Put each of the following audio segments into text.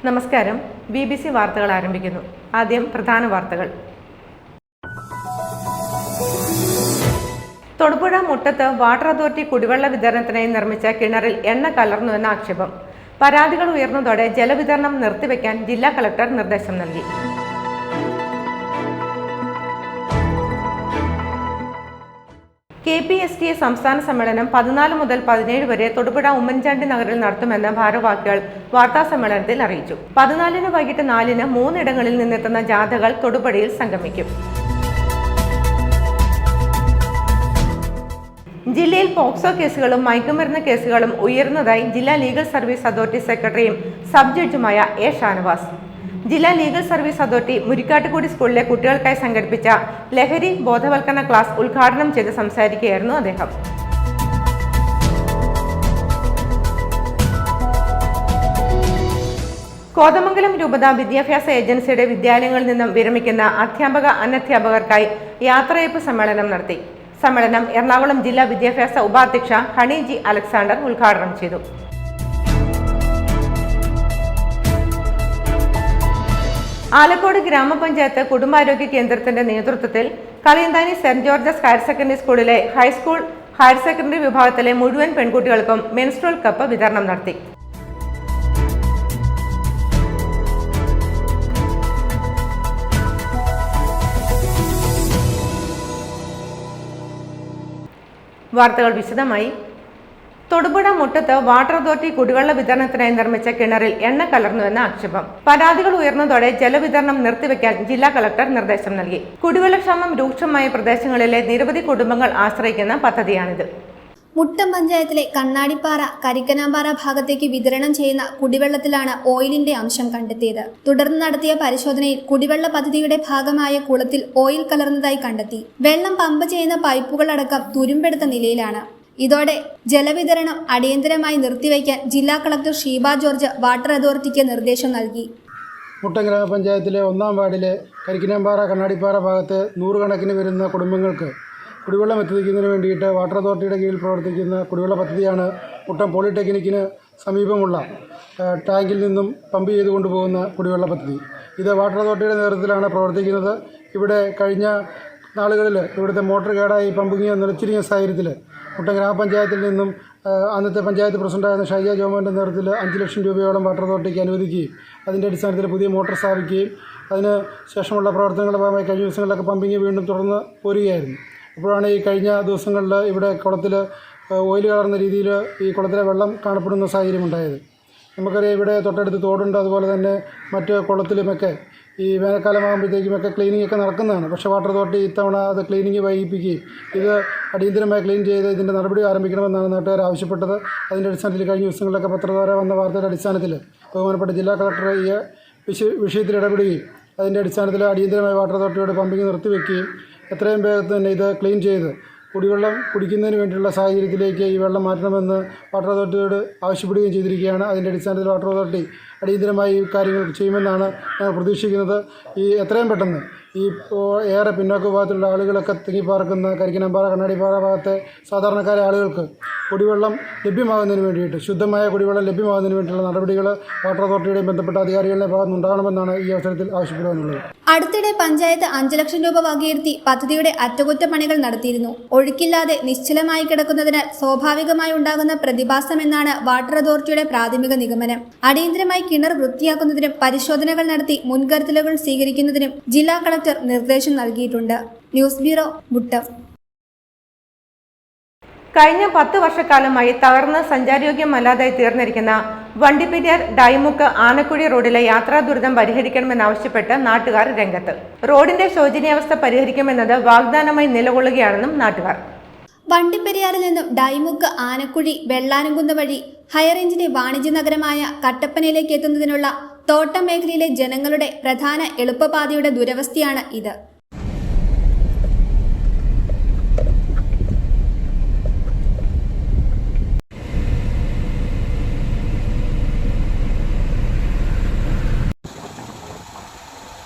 നമസ്കാരം. BBC വാർത്തകൾ ആരംഭിക്കുന്നു. ആദ്യം പ്രധാന വാർത്തകൾ. തൊടുപുഴ മുട്ടത്ത് വാട്ടർ അതോറിറ്റി കുടിവെള്ള വിതരണത്തിനായി നിർമ്മിച്ച കിണറിൽ എണ്ണ കലർന്നുവെന്ന ആക്ഷേപം. പരാതികൾ ഉയർന്നതോടെ ജലവിതരണം നിർത്തിവെക്കാൻ ജില്ലാ കളക്ടർ നിർദ്ദേശം നൽകി. KPSTA സംസ്ഥാന സമ്മേളനം 14 മുതൽ 17 വരെ തൊടുപുഴ ഉമ്മൻചാണ്ടി നഗറിൽ നടത്തുമെന്ന് ഭാരവാഹികൾ വാർത്താസമ്മേളനത്തിൽ അറിയിച്ചു. 14-ന് വൈകിട്ട് 4-ന് 3 ഇടങ്ങളിൽ നിന്നെത്തുന്ന ജാഥകൾ തൊടുപുഴയിൽ സംഗമിക്കും. ജില്ലയിൽ പോക്സോ കേസുകളും മയക്കുമരുന്ന് കേസുകളും ഉയർന്നതായി ജില്ലാ ലീഗൽ സർവീസ് അതോറിറ്റി സെക്രട്ടറിയും സബ് ജഡ്ജുമായ A. ഷാനവാസ്. ജില്ലാ ലീഗൽ സർവീസ് അതോറിറ്റി മുരിക്കാട്ടുകുടി സ്കൂളിലെ കുട്ടികൾക്കായി സംഘടിപ്പിച്ച ലഹരി ബോധവൽക്കരണ ക്ലാസ് ഉദ്ഘാടനം ചെയ്ത് സംസാരിക്കുകയായിരുന്നു അദ്ദേഹം. കോതമംഗലം രൂപത വിദ്യാഭ്യാസ ഏജൻസിയുടെ വിദ്യാലയങ്ങളിൽ നിന്നും വിരമിക്കുന്ന അധ്യാപക അനധ്യാപകർക്കായി യാത്രയയപ്പ് സമ്മേളനം നടത്തി. സമ്മേളനം എറണാകുളം ജില്ലാ വിദ്യാഭ്യാസ ഉപാധ്യക്ഷ ഹണി G. അലക്സാണ്ടർ ഉദ്ഘാടനം ചെയ്തു. ആലക്കോട് ഗ്രാമപഞ്ചായത്ത് കുടുംബാരോഗ്യ കേന്ദ്രത്തിന്റെ നേതൃത്വത്തിൽ കളിയന്താനി സെന്റ് ജോർജസ് ഹയർ സെക്കൻഡറി സ്കൂളിലെ ഹൈസ്കൂൾ ഹയർ സെക്കൻഡറി വിഭാഗത്തിലെ മുഴുവൻ പെൺകുട്ടികൾക്കും മെൻസ്ട്രുവൽ കപ്പ് വിതരണം നടത്തി. വാർത്തകൾ വിശദമായി. തൊടുപുഴ മുട്ടത്ത് വാട്ടർ അതോറിറ്റി കുടിവെള്ള വിതരണത്തിനായി നിർമ്മിച്ച കിണറിൽ എണ്ണ കലർന്നുവെന്ന ആക്ഷേപം. പരാതികൾ ഉയർന്നതോടെ ജലവിതരണം നിർത്തിവെക്കാൻ ജില്ലാ കളക്ടർ നിർദ്ദേശം നൽകി. കുടിവെള്ളക്ഷാമം രൂക്ഷമായ പ്രദേശങ്ങളിലെ നിരവധി കുടുംബങ്ങൾ ആശ്രയിക്കുന്ന പദ്ധതിയാണിത്. മുട്ടം പഞ്ചായത്തിലെ കണ്ണാടിപ്പാറ, കരിക്കനാമ്പാറ ഭാഗത്തേക്ക് വിതരണം ചെയ്യുന്ന കുടിവെള്ളത്തിലാണ് ഓയിലിന്റെ അംശം കണ്ടെത്തിയത്. തുടർന്ന് നടത്തിയ പരിശോധനയിൽ കുടിവെള്ള പദ്ധതിയുടെ ഭാഗമായ കുളത്തിൽ ഓയിൽ കലർന്നതായി കണ്ടെത്തി. വെള്ളം പമ്പ് ചെയ്യുന്ന പൈപ്പുകളടക്കം തുരുമ്പെടുത്ത നിലയിലാണ്. ഇതോടെ ജലവിതരണം അടിയന്തരമായി നിർത്തിവയ്ക്കാൻ ജില്ലാ കളക്ടർ ഷീബ ജോർജ് വാട്ടർ അതോറിറ്റിക്ക് നിർദ്ദേശം നൽകി. മുട്ടം ഗ്രാമപഞ്ചായത്തിലെ 1-ാം വാർഡിലെ കരിക്കിനാമ്പാറ, കണ്ണാടിപ്പാറ ഭാഗത്ത് 100 കണക്കിന് വരുന്ന കുടുംബങ്ങൾക്ക് കുടിവെള്ളം എത്തിക്കുന്നതിന് വേണ്ടിയിട്ട് വാട്ടർ അതോറിറ്റിയുടെ കീഴിൽ പ്രവർത്തിക്കുന്ന കുടിവെള്ള പദ്ധതിയാണ് മുട്ടം പോളിടെക്നിക്കിന് സമീപമുള്ള ടാങ്കിൽ നിന്നും പമ്പ് ചെയ്ത് കൊണ്ടുപോകുന്ന കുടിവെള്ള പദ്ധതി. ഇത് വാട്ടർ അതോറിറ്റിയുടെ നേതൃത്വത്തിലാണ് പ്രവർത്തിക്കുന്നത്. ഇവിടെ കഴിഞ്ഞ നാളുകളിൽ ഇവിടുത്തെ മോട്ടോർ കേടായി പമ്പിങ് നിലച്ചിരിക്കുന്ന സാഹചര്യത്തിൽ മുട്ടം ഗ്രാമപഞ്ചായത്തിൽ നിന്നും അന്നത്തെ പഞ്ചായത്ത് പ്രസിഡന്റായിരുന്ന ഷൈജ ജോമോൻ്റെ നേതൃത്വത്തിൽ 5 ലക്ഷം രൂപയോളം വാട്ടർ അതോറിറ്റിക്ക് അനുവദിക്കുകയും അതിൻ്റെ അടിസ്ഥാനത്തിൽ പുതിയ മോട്ടോർ സ്ഥാപിക്കുകയും അതിന് ശേഷമുള്ള പ്രവർത്തനങ്ങളുടെ ഭാഗമായി കഴിഞ്ഞ ദിവസങ്ങളിലൊക്കെ പമ്പിങ് വീണ്ടും തുടർന്ന് പോരുകയായിരുന്നു. അപ്പോഴാണ് ഈ കഴിഞ്ഞ ദിവസങ്ങളിൽ ഇവിടെ കുളത്തിൽ ഓയിൽ കലർന്ന രീതിയിൽ ഈ കുളത്തിലെ വെള്ളം കാണപ്പെടുന്ന സാഹചര്യമുണ്ടായത്. നമുക്കറിയാം, ഇവിടെ തൊട്ടടുത്ത് തോടുണ്ട്. അതുപോലെ തന്നെ മറ്റ് കുളത്തിലുമൊക്കെ ഈ വേനൽക്കാലമാകുമ്പോഴത്തേക്കുമൊക്കെ ക്ലീനിങ് ഒക്കെ നടക്കുന്നതാണ്. പക്ഷേ വാട്ടർ അതോറിറ്റി ഇത്തവണ അത് ക്ലീനിങ് വൈകിപ്പിക്കുകയും ഇത് അടിയന്തരമായി ക്ലീൻ ചെയ്ത് ഇതിൻ്റെ നടപടി ആരംഭിക്കണമെന്നാണ് നാട്ടുകാർ ആവശ്യപ്പെട്ടത്. അതിൻ്റെ അടിസ്ഥാനത്തിൽ കഴിഞ്ഞ ദിവസങ്ങളിലൊക്കെ പത്രദ്വാര വന്ന വാർത്തയുടെ അടിസ്ഥാനത്തിൽ ബഹുമാനപ്പെട്ട ജില്ലാ കളക്ടർ ഈ വിഷയത്തിൽ ഇടപെടുകയും അതിൻ്റെ അടിസ്ഥാനത്തിൽ അടിയന്തരമായി വാട്ടർ അതോറിറ്റിയോട് പമ്പിങ് നിർത്തിവെക്കുകയും എത്രയും വേഗത്തിൽ തന്നെ ഇത് ക്ലീൻ ചെയ്ത് കുടിവെള്ളം കുടിക്കുന്നതിന് വേണ്ടിയുള്ള സാഹചര്യത്തിലേക്ക് ഈ വെള്ളം മാറ്റണമെന്ന് വാട്ടർ അതോറിറ്റിയോട് ആവശ്യപ്പെടുകയും ചെയ്തിരിക്കുകയാണ്. അതിൻ്റെ അടിസ്ഥാനത്തിൽ വാട്ടർ അതോറിറ്റി അടിയന്തരമായി ഈ കാര്യങ്ങൾ ചെയ്യുമെന്നാണ് ഞങ്ങൾ പ്രതീക്ഷിക്കുന്നത്. എത്രയും പെട്ടെന്ന് ഈ ഏറെ പിന്നോക്ക വിഭാഗത്തിലുള്ള ആളുകളൊക്കെ തിങ്ങിപ്പാർക്കുന്ന കരിക്കനാമ്പാറ, കണ്ണാടിപ്പാറ ഭാഗത്തെ സാധാരണക്കാരെ ആളുകൾക്ക് കുടിവെള്ളം ലഭ്യമാകുന്നതിന് വേണ്ടിയിട്ട്, ശുദ്ധമായ കുടിവെള്ളം ലഭ്യമാകുന്നതിന് വേണ്ടിയുള്ള നടപടികൾ വാട്ടർ അതോറിറ്റിയുടെയും ബന്ധപ്പെട്ട അധികാരികളുടെ ഭാഗത്തുനിന്നുണ്ടാകണമെന്നാണ് ഈ അവസരത്തിൽ ആവശ്യപ്പെടുവാനുള്ളത്. അടുത്തിടെ പഞ്ചായത്ത് 5 ലക്ഷം രൂപ വകയിരുത്തി പദ്ധതിയുടെ അറ്റകുറ്റപ്പണികൾ നടത്തിയിരുന്നു. ഒഴുക്കില്ലാതെ നിശ്ചലമായി കിടക്കുന്നതിനാൽ സ്വാഭാവികമായി ഉണ്ടാകുന്ന പ്രതിഭാസമെന്നാണ് വാട്ടർ അതോറിറ്റിയുടെ പ്രാഥമിക നിഗമനം. അടിയന്തരമായി കിണർ വൃത്തിയാക്കുന്നതിനും പരിശോധനകൾ നടത്തി മുൻകരുതലുകൾ സ്വീകരിക്കുന്നതിനും ജില്ലാ കളക്ടർ നിർദ്ദേശം നൽകിയിട്ടുണ്ട്. News bureau, Muttom. കഴിഞ്ഞ 10 വർഷക്കാലമായി തകർന്ന് സഞ്ചാരയോഗ്യമല്ലാതായി തീർന്നിരിക്കുന്ന വണ്ടിപ്പെരിയാർ ഡൈമുക്ക് ആനക്കുഴി റോഡിലെ യാത്രാ ദുരിതം പരിഹരിക്കണമെന്നാവശ്യപ്പെട്ട് നാട്ടുകാർ രംഗത്ത്. റോഡിന്റെ ശോചനീയാവസ്ഥ പരിഹരിക്കുമെന്നത് വാഗ്ദാനമായി നിലകൊള്ളുകയാണെന്നും നാട്ടുകാർ. വണ്ടിപ്പെരിയാറിൽ നിന്നും ഡൈമുക്ക്, ആനക്കുഴി, വെള്ളാനംകുന്ന് വഴി ഹൈറേഞ്ചിന്റെ വാണിജ്യ നഗരമായ കട്ടപ്പനയിലേക്ക് എത്തുന്നതിനുള്ള തോട്ടം മേഖലയിലെ ജനങ്ങളുടെ പ്രധാന എളുപ്പപാതയുടെ ദുരവസ്ഥയാണ് ഇത്.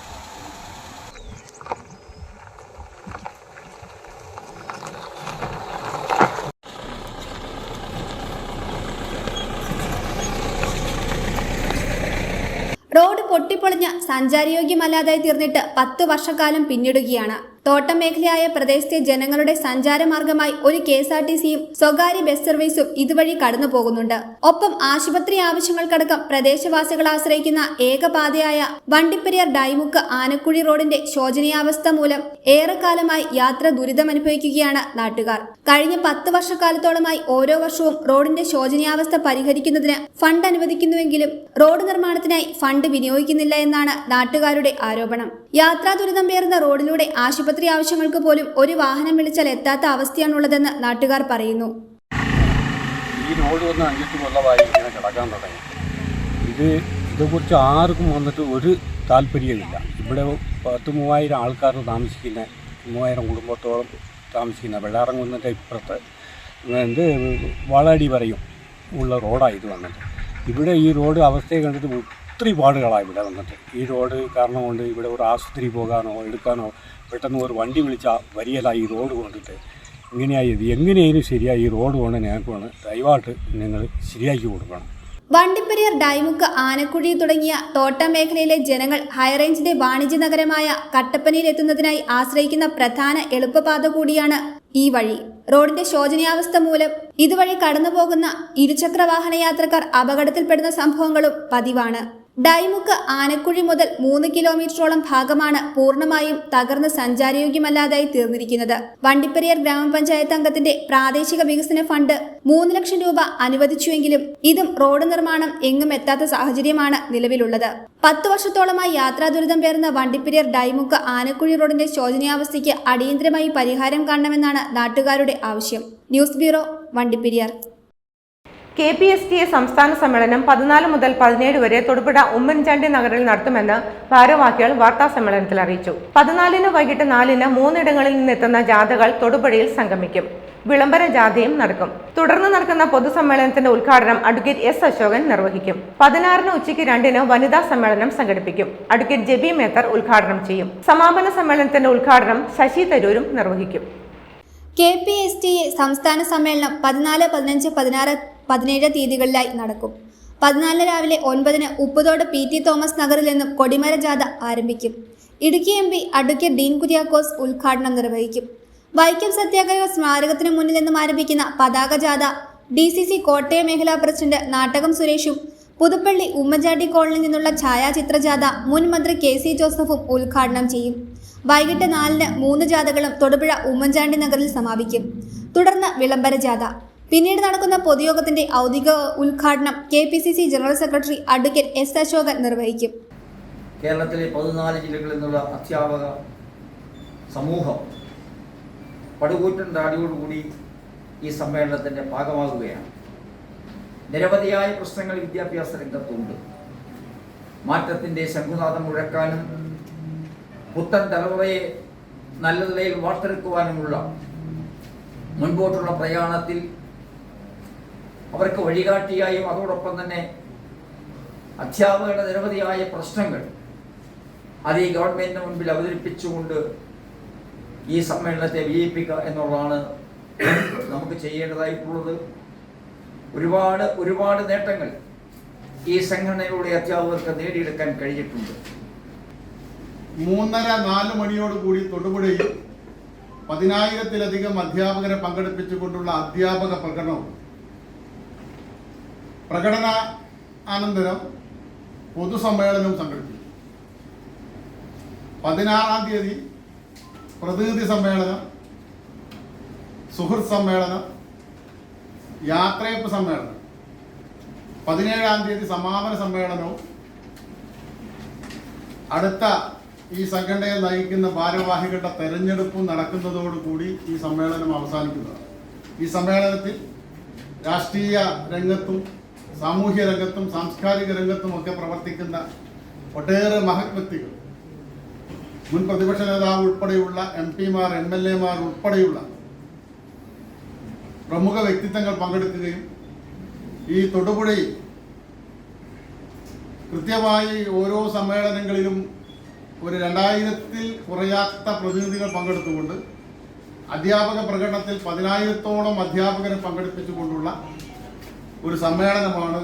പൊട്ടിപ്പൊളിഞ്ഞ് സഞ്ചാരയോഗ്യമല്ലാതായി തീർന്നിട്ട് 10 വർഷക്കാലം പിന്നിടുകയാണ്. തോട്ടം മേഖലയായ പ്രദേശത്തെ ജനങ്ങളുടെ സഞ്ചാരമാർഗമായി ഒരു KSRTCയും സ്വകാര്യ ബസ് സർവീസും ഇതുവഴി കടന്നു പോകുന്നുണ്ട്. ഒപ്പം ആശുപത്രി ആവശ്യങ്ങൾക്കടക്കം പ്രദേശവാസികൾ ആശ്രയിക്കുന്ന ഏകപാതയായ വണ്ടിപ്പെരിയാർ ഡൈമുക്ക് ആനക്കുഴി റോഡിന്റെ ശോചനീയാവസ്ഥ മൂലം ഏറെക്കാലമായി യാത്ര ദുരിതമനുഭവിക്കുകയാണ് നാട്ടുകാർ. കഴിഞ്ഞ 10 വർഷക്കാലത്തോളമായി ഓരോ വർഷവും റോഡിന്റെ ശോചനീയാവസ്ഥ പരിഹരിക്കുന്നതിന് ഫണ്ട് അനുവദിക്കുന്നുവെങ്കിലും റോഡ് നിർമ്മാണത്തിനായി ഫണ്ട് വിനിയോഗിക്കുന്നില്ല എന്നാണ് നാട്ടുകാരുടെ ആരോപണം. യാത്രാ ദുരിതം പേറുന്ന റോഡിലൂടെ ആശുപത്രി ആവശ്യങ്ങൾക്ക് പോലും ഒരു വാഹനം വിളിച്ചാൽ എത്താത്ത അവസ്ഥയാണുള്ളതെന്ന് നാട്ടുകാർ പറയുന്നു. ഈ റോഡ് വന്ന് 5-8 കൊല്ലമായി ഇങ്ങനെ കിടക്കാൻ തുടങ്ങി. ഇതേക്കുറിച്ച് ആർക്കും വന്നിട്ട് ഒരു താല്പര്യമില്ല. ഇവിടെ 10,000-3000 ആൾക്കാർ താമസിക്കുന്ന 3000 കുടുംബത്തോളം താമസിക്കുന്ന വെള്ളാറംകുന്നിൻ്റെ ഇപ്പുറത്ത് വാളാടി പറയും ഉള്ള റോഡാണ് ഇത് വന്നിട്ട്. ഇവിടെ ഈ റോഡ് അവസ്ഥയെ കണ്ടിട്ട് ഒത്തിരി പാടുകളാണ് ഇവിടെ വന്നിട്ട്. ഈ റോഡ് കാരണം കൊണ്ട് ഇവിടെ ഒരു ആശുപത്രി പോകാനോ എടുക്കാനോ പെട്ടെന്ന് ഒരു വണ്ടി വിളിച്ചാൽ വരികയില്ല. ഈ റോഡ് കൊണ്ടിട്ട് ഇങ്ങനെയായത് എങ്ങനെയായാലും ശരിയായി. ഈ റോഡ് കൊണ്ട് ഞങ്ങൾക്ക് ദയവായിട്ട് നിങ്ങൾ ശരിയാക്കി കൊടുക്കണം. വണ്ടിപ്പെരിയാർ ഡൈമുക്ക് ആനക്കുഴി തുടങ്ങിയ തോട്ടം മേഖലയിലെ ജനങ്ങൾ ഹൈറേഞ്ചിന്റെ വാണിജ്യ നഗരമായ കട്ടപ്പനയിൽ എത്തുന്നതിനായി ആശ്രയിക്കുന്ന പ്രധാന എളുപ്പപാത കൂടിയാണ് ഈ വഴി. റോഡിന്റെ ശോചനീയാവസ്ഥ മൂലം ഇതുവഴി കടന്നുപോകുന്ന ഇരുചക്ര വാഹന യാത്രക്കാർ അപകടത്തിൽപ്പെടുന്ന സംഭവങ്ങളും പതിവാണ്. ഡൈമുക്ക് ആനക്കുഴി മുതൽ 3 കിലോമീറ്ററോളം ഭാഗമാണ് പൂർണ്ണമായും തകർന്ന് സഞ്ചാരയോഗ്യമല്ലാതായി തീർന്നിരിക്കുന്നത്. വണ്ടിപ്പെരിയാർ ഗ്രാമപഞ്ചായത്ത് അംഗത്തിന്റെ പ്രാദേശിക വികസന ഫണ്ട് 3 ലക്ഷം രൂപ അനുവദിച്ചുവെങ്കിലും ഇതും റോഡ് നിർമ്മാണം എങ്ങും എത്താത്ത സാഹചര്യമാണ് നിലവിലുള്ളത്. 10 വർഷത്തോളമായി യാത്രാ ദുരിതം പേറുന്ന വണ്ടിപ്പെരിയാർ ഡൈമുക്ക് ആനക്കുഴി റോഡിന്റെ ശോചനീയാവസ്ഥയ്ക്ക് അടിയന്തരമായി പരിഹാരം കാണണമെന്നാണ് നാട്ടുകാരുടെ ആവശ്യം. News bureau, Vandiperiyar. KPSTA സംസ്ഥാന സമ്മേളനം 14 മുതൽ 17 വരെ തൊടുപുഴ ഉമ്മൻചാണ്ടി നഗറിൽ നടത്തുമെന്ന് ഭാരവാഹികൾ വാർത്താ സമ്മേളനത്തിൽ അറിയിച്ചു. 14-ന് വൈകിട്ട് 4-ന് 3 ഇടങ്ങളിൽ നിന്നെത്തുന്ന ജാഥകൾ തൊടുപുഴയിൽ സംഗമിക്കും. വിളംബര ജാഥയും നടക്കും. തുടർന്ന് നടക്കുന്ന പൊതുസമ്മേളനത്തിന്റെ ഉദ്ഘാടനം അഡ്വക്കേറ്റ് S. അശോകൻ നിർവഹിക്കും. 16-ന് ഉച്ചയ്ക്ക് 2-ന് വനിതാ സമ്മേളനം സംഘടിപ്പിക്കും. അഡ്വക്കേറ്റ് ജെബി മേത്തർ ഉദ്ഘാടനം ചെയ്യും. സമാപന സമ്മേളനത്തിന്റെ ഉദ്ഘാടനം ശശി തരൂരും നിർവഹിക്കും. KPSTA സംസ്ഥാന സമ്മേളനം 14, 15, 16, 17 തീയതികളിലായി നടക്കും. 14 രാവിലെ 9-ന് ഉപ്പുതോട് PT തോമസ് നഗറിൽ നിന്നും കൊടിമര ജാഥ ആരംഭിക്കും. Idukki MP advocate Dean Kuriakose ഉദ്ഘാടനം നിർവഹിക്കും. വൈക്കം സത്യാഗ്രഹ സ്മാരകത്തിന് മുന്നിൽ നിന്നും ആരംഭിക്കുന്ന പതാക ജാഥ DCC കോട്ടയം മേഖലാ പ്രസിഡന്റ് നാട്ടകം സുരേഷും പുതുപ്പള്ളി ഉമ്മൻചാണ്ടി കോളനിയിൽ നിന്നുള്ള ഛായാചിത്ര ജാഥ മുൻ മന്ത്രി KC ജോസഫും ഉദ്ഘാടനം ചെയ്യും. വൈകിട്ട് 4-ന് 3 ജാഥകളും തൊടുപുഴ ഉമ്മൻചാണ്ടി നഗറിൽ സമാപിക്കും. തുടർന്ന് വിളംബര ജാഥ. പിന്നീട് നടക്കുന്ന പൊതുയോഗത്തിന്റെ ഔദ്യോഗിക ഉദ്ഘാടനം KPCC general secretary advocate S. Ashokan നിർവഹിക്കും. കേരളത്തിലെ 14 ജില്ലകളിൽ നിന്നുള്ള അധ്യാപക സമൂഹം പടുകൂറ്റൻ താടിയോടുകൂടി ഈ സമ്മേളനത്തിൻ്റെ ഭാഗമാകുകയാണ്. നിരവധിയായ പ്രശ്നങ്ങൾ വിദ്യാഭ്യാസ രംഗത്തുണ്ട്. മാറ്റത്തിൻ്റെ ശംഖുനാദം മുഴക്കാനും പുത്തൻ തലമുറയെ നല്ല നിലയിൽ വാർത്തെടുക്കുവാനുമുള്ള മുൻപോട്ടുള്ള പ്രയാണത്തിൽ അവർക്ക് വഴികാട്ടിയായും അതോടൊപ്പം തന്നെ അധ്യാപകരുടെ നിരവധിയായ പ്രശ്നങ്ങൾ അത് ഈ ഗവൺമെൻറ്റിന് മുൻപിൽ അവതരിപ്പിച്ചുകൊണ്ട് ഈ സമ്മേളനത്തെ വിജയിപ്പിക്കുക എന്നുള്ളതാണ് നമുക്ക് ചെയ്യേണ്ടതായിട്ടുള്ളത്. ഒരുപാട് നേട്ടങ്ങൾ ഈ സംഘടനയിലൂടെ അധ്യാപകർക്ക് നേടിയെടുക്കാൻ കഴിഞ്ഞിട്ടുണ്ട്. 3:30-4 മണിയോടുകൂടി തൊടുപുഴയിൽ 10,000-ലധികം അധ്യാപകരെ പങ്കെടുപ്പിച്ചുകൊണ്ടുള്ള അധ്യാപക പ്രകടനാനന്തരം പൊതുസമ്മേളനവും സംഘടിപ്പിക്കും. 16-ാം തീയതി പ്രതിനിധി സമ്മേളനം, സുഹൃത്ത് സമ്മേളനം, യാത്രയപ്പ് സമ്മേളനം, 17-ാം തീയതി സമാപന സമ്മേളനവും അടുത്ത ഈ സംഘടനയെ നയിക്കുന്ന ഭാരവാഹികളുടെ തെരഞ്ഞെടുപ്പും നടക്കുന്നതോടുകൂടി ഈ സമ്മേളനം അവസാനിക്കുന്നതാണ്. ഈ സമ്മേളനത്തിൽ രാഷ്ട്രീയ രംഗത്തും സാമൂഹ്യ രംഗത്തും സാംസ്കാരിക രംഗത്തും ഒക്കെ പ്രവർത്തിക്കുന്ന ഒട്ടേറെ മഹത് വ്യക്തികൾ, മുൻ പ്രതിപക്ഷ നേതാവ് ഉൾപ്പെടെയുള്ള MP-മാർ, MLA-മാർ ഉൾപ്പെടെയുള്ള പ്രമുഖ വ്യക്തിത്വങ്ങൾ പങ്കെടുക്കുകയും ഈ തൊടുപുഴയിൽ കൃത്യമായി ഓരോ സമ്മേളനങ്ങളിലും ഒരു 2000-ൽ കുറയാത്ത പ്രതിനിധികൾ പങ്കെടുത്തുകൊണ്ട് അധ്യാപക പ്രകടനത്തിൽ 10,000-ഓളം അധ്യാപകരെ പങ്കെടുപ്പിച്ചുകൊണ്ടുള്ള ഒരു സമ്മേളനമാണ്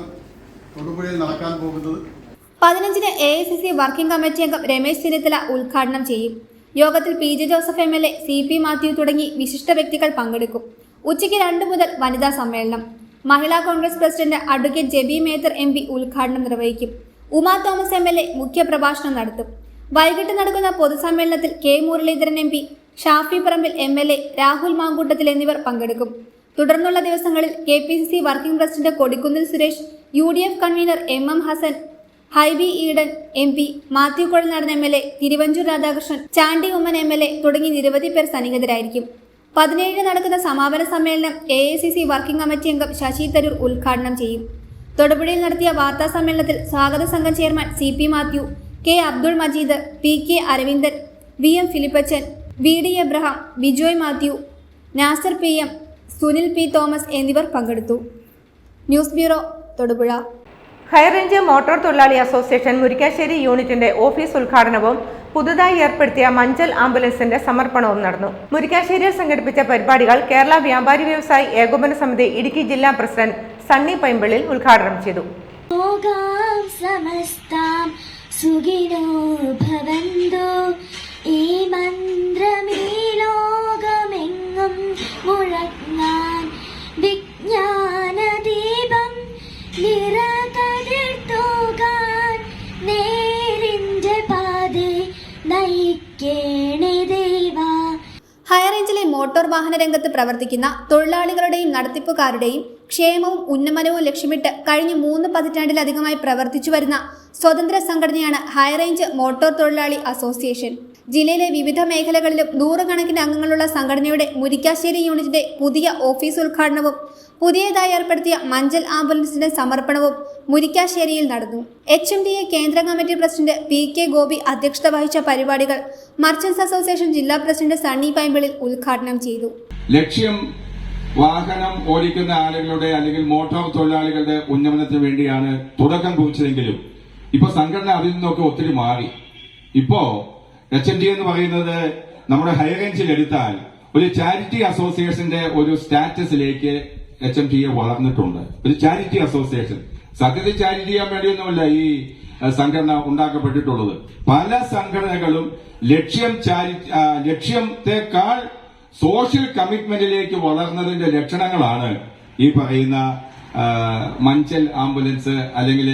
തൊടുപുഴയിൽ നടക്കാൻ പോകുന്നത്. 15-ന് AICC വർക്കിംഗ് കമ്മിറ്റി അംഗം രമേശ് ചെന്നിത്തല ഉദ്ഘാടനം ചെയ്യും. യോഗത്തിൽ PJ Joseph MLA, CP Mathew തുടങ്ങി വിശിഷ്ട വ്യക്തികൾ പങ്കെടുക്കും. ഉച്ചയ്ക്ക് 2 മുതൽ വനിതാ സമ്മേളനം. Mahila Congress president advocate Jebi Mather MP ഉദ്ഘാടനം നിർവഹിക്കും. ഉമാ തോമസ് MLA മുഖ്യപ്രഭാഷണം നടത്തും. വൈകിട്ട് നടക്കുന്ന പൊതുസമ്മേളനത്തിൽ K Muraleedharan MP, Shafi Parambil MLA, Rahul Mamkootathil എന്നിവർ പങ്കെടുക്കും. തുടർന്നുള്ള ദിവസങ്ങളിൽ KPCC working president Kodikunnil Suresh, UDF convenor MM Hassan, Hibi Eden MP, Mathew Kuzhalnadan MLA, Thiruvanchoor Radhakrishnan, Chandy Oommen MLA തുടങ്ങി നിരവധി പേർ സന്നിഹിതരായിരിക്കും. 17-ന് നടക്കുന്ന സമാപന സമ്മേളനം AICC വർക്കിംഗ് കമ്മിറ്റി അംഗം ശശി തരൂർ ഉദ്ഘാടനം ചെയ്യും. തൊടുപുഴയിൽ നടത്തിയ വാർത്താ സമ്മേളനത്തിൽ സ്വാഗത സംഘം chairman CP Mathew, K Abdul Majeed, PK Aravindan, VM Philipachan, VD Abraham, Bijoy Mathew, Nasar PM, Sunil P Thomas എന്നിവർ പങ്കെടുത്തു. News bureau, Thodupuzha. High range motor തൊഴിലാളി അസോസിയേഷൻ മുരിക്കാശ്ശേരി യൂണിറ്റിന്റെ ഓഫീസ് ഉദ്ഘാടനവും പുതുതായി ഏർപ്പെടുത്തിയ മഞ്ചൽ ആംബുലൻസിന്റെ സമർപ്പണവും നടന്നു. മുരിക്കാശ്ശേരിയിൽ സംഘടിപ്പിച്ച പരിപാടികൾ കേരള വ്യാപാരി വ്യവസായി ഏകോപന സമിതി ഇടുക്കി ജില്ലാ പ്രസിഡന്റ് സണ്ണി പൈമ്പിളിൽ ഉദ്ഘാടനം ചെയ്തു. ഈ മന്ത്രമേ ലോകമെങ്ങും മുഴങ്ങാൻ വിജ്ഞാനദീപം നിറകതിർത്തോകാൻ നേരിന്റെ പാതേ നയിക്കേണേ ദേവാ. ഹൈറേഞ്ചിലെ മോട്ടോർ വാഹന രംഗത്ത് പ്രവർത്തിക്കുന്ന തൊഴിലാളികളുടെയും നടത്തിപ്പുകാരുടെയും ക്ഷേമവും ഉന്നമനവും ലക്ഷ്യമിട്ട് കഴിഞ്ഞ 3 പതിറ്റാണ്ടിലധികമായി പ്രവർത്തിച്ചു വരുന്ന സ്വതന്ത്ര സംഘടനയാണ് ഹൈറേഞ്ച് മോട്ടോർ തൊഴിലാളി അസോസിയേഷൻ. ജില്ലയിലെ വിവിധ മേഖലകളിലും 100 കണക്കിന് അംഗങ്ങളുള്ള സംഘടനയുടെ മുരിക്കാശ്ശേരി യൂണിറ്റിന്റെ പുതിയ ഓഫീസ് ഉദ്ഘാടനവും പുതിയതായി ഏർപ്പെടുത്തിയ മഞ്ചൽ ആംബുലൻസിന്റെ സമർപ്പണവും മുരിക്കാശ്ശേരിയിൽ നടന്നു. HMDA കേന്ദ്ര കമ്മിറ്റി പ്രസിഡന്റ് PK ഗോപി അധ്യക്ഷത വഹിച്ച പരിപാടികൾ മർച്ചന്റ്സ് അസോസിയേഷൻ ജില്ലാ പ്രസിഡന്റ് സണ്ണി പൈമ്പിളിൽ ഉദ്ഘാടനം ചെയ്തു. ലക്ഷ്യം വാഹനം ഓടിക്കുന്ന ആളുകളുടെ അല്ലെങ്കിൽ മോട്ടോർ തൊഴിലാളികളുടെ ഉന്നമനത്തിന് വേണ്ടിയാണ് തുടക്കം കുറിച്ചതെങ്കിലും ഇപ്പൊ സംഘടന അതിൽ നിന്നൊക്കെ ഒത്തിരി മാറി. ഇപ്പോ HMDA എന്ന് പറയുന്നത് നമ്മുടെ ഹൈറേഞ്ചിൽ എടുത്താൽ ഒരു ചാരിറ്റി അസോസിയേഷന്റെ ഒരു സ്റ്റാറ്റസിലേക്ക് HMDA വളർന്നിട്ടുണ്ട്. ഒരു ചാരിറ്റി അസോസിയേഷൻ. സത്യത്തിൽ ചാരിറ്റി ചെയ്യാൻ വേണ്ടിയൊന്നുമല്ല ഈ സംഘടന ഉണ്ടാക്കപ്പെട്ടിട്ടുള്ളത്. പല സംഘടനകളും ലക്ഷ്യത്തെക്കാൾ സോഷ്യൽ കമ്മിറ്റ്മെന്റിലേക്ക് വളർന്നതിന്റെ ലക്ഷണങ്ങളാണ് ഈ പറയുന്ന മഞ്ചൽ ആംബുലൻസ് അല്ലെങ്കിൽ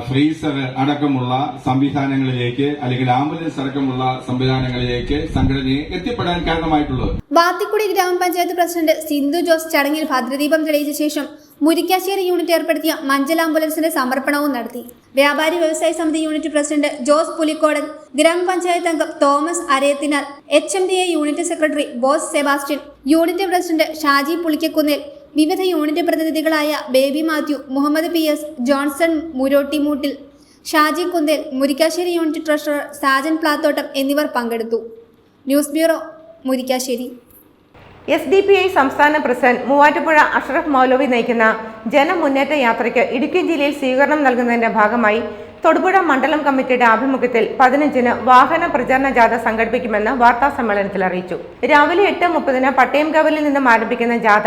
ഫ്രീസർ അടക്കമുള്ള സംവിധാനങ്ങളിലേക്ക് അല്ലെങ്കിൽ ആംബുലൻസ് അടക്കമുള്ള സംവിധാനങ്ങളിലേക്ക് സംഘടനയെ എത്തിപ്പെടാൻ കാരണമായിട്ടുള്ളത്. വാത്തിക്കുടി ഗ്രാമപഞ്ചായത്ത് പ്രസിഡന്റ് സിന്ധു ജോസ് ചടങ്ങിൽ ഭദ്രദീപം തെളിയിച്ച ശേഷം മുരിക്കാശ്ശേരി യൂണിറ്റ് ഏർപ്പെടുത്തിയ മഞ്ചൽ ആംബുലൻസിന്റെ സമർപ്പണവും നടത്തി. വ്യാപാരി വ്യവസായ സമിതി യൂണിറ്റ് പ്രസിഡന്റ് ജോസ് പുലിക്കോടൻ, ഗ്രാമപഞ്ചായത്ത് അംഗം Thomas Arayathinal, HMDA unit secretary Bose Sebastian, unit president Shaji Pulikkakunnil, വിവിധ യൂണിറ്റ് പ്രതിനിധികളായ Baby Mathew, Muhammad PS, Johnson Murottimoottil, Shaji Kunthel, Murickassery unit treasurer Sajan Plathottam എന്നിവർ പങ്കെടുത്തു. News bureau, Murickassery. SDPI സംസ്ഥാന പ്രസിഡന്റ് മൂവാറ്റുപുഴ അഷ്റഫ് മൗലവി നയിക്കുന്ന ജനമുന്നേറ്റ യാത്രയ്ക്ക് ഇടുക്കി ജില്ലയിൽ സ്വീകരണം നൽകുന്നതിന്റെ ഭാഗമായി തൊടുപുഴ മണ്ഡലം കമ്മിറ്റിയുടെ ആഭിമുഖ്യത്തിൽ 15-ന് വാഹന പ്രചാരണ ജാഥ സംഘടിപ്പിക്കുമെന്ന് വാർത്താ സമ്മേളനത്തിൽ അറിയിച്ചു. രാവിലെ 8:30-ന് പട്ടയംകാവിലിൽ നിന്നും ആരംഭിക്കുന്ന ജാഥ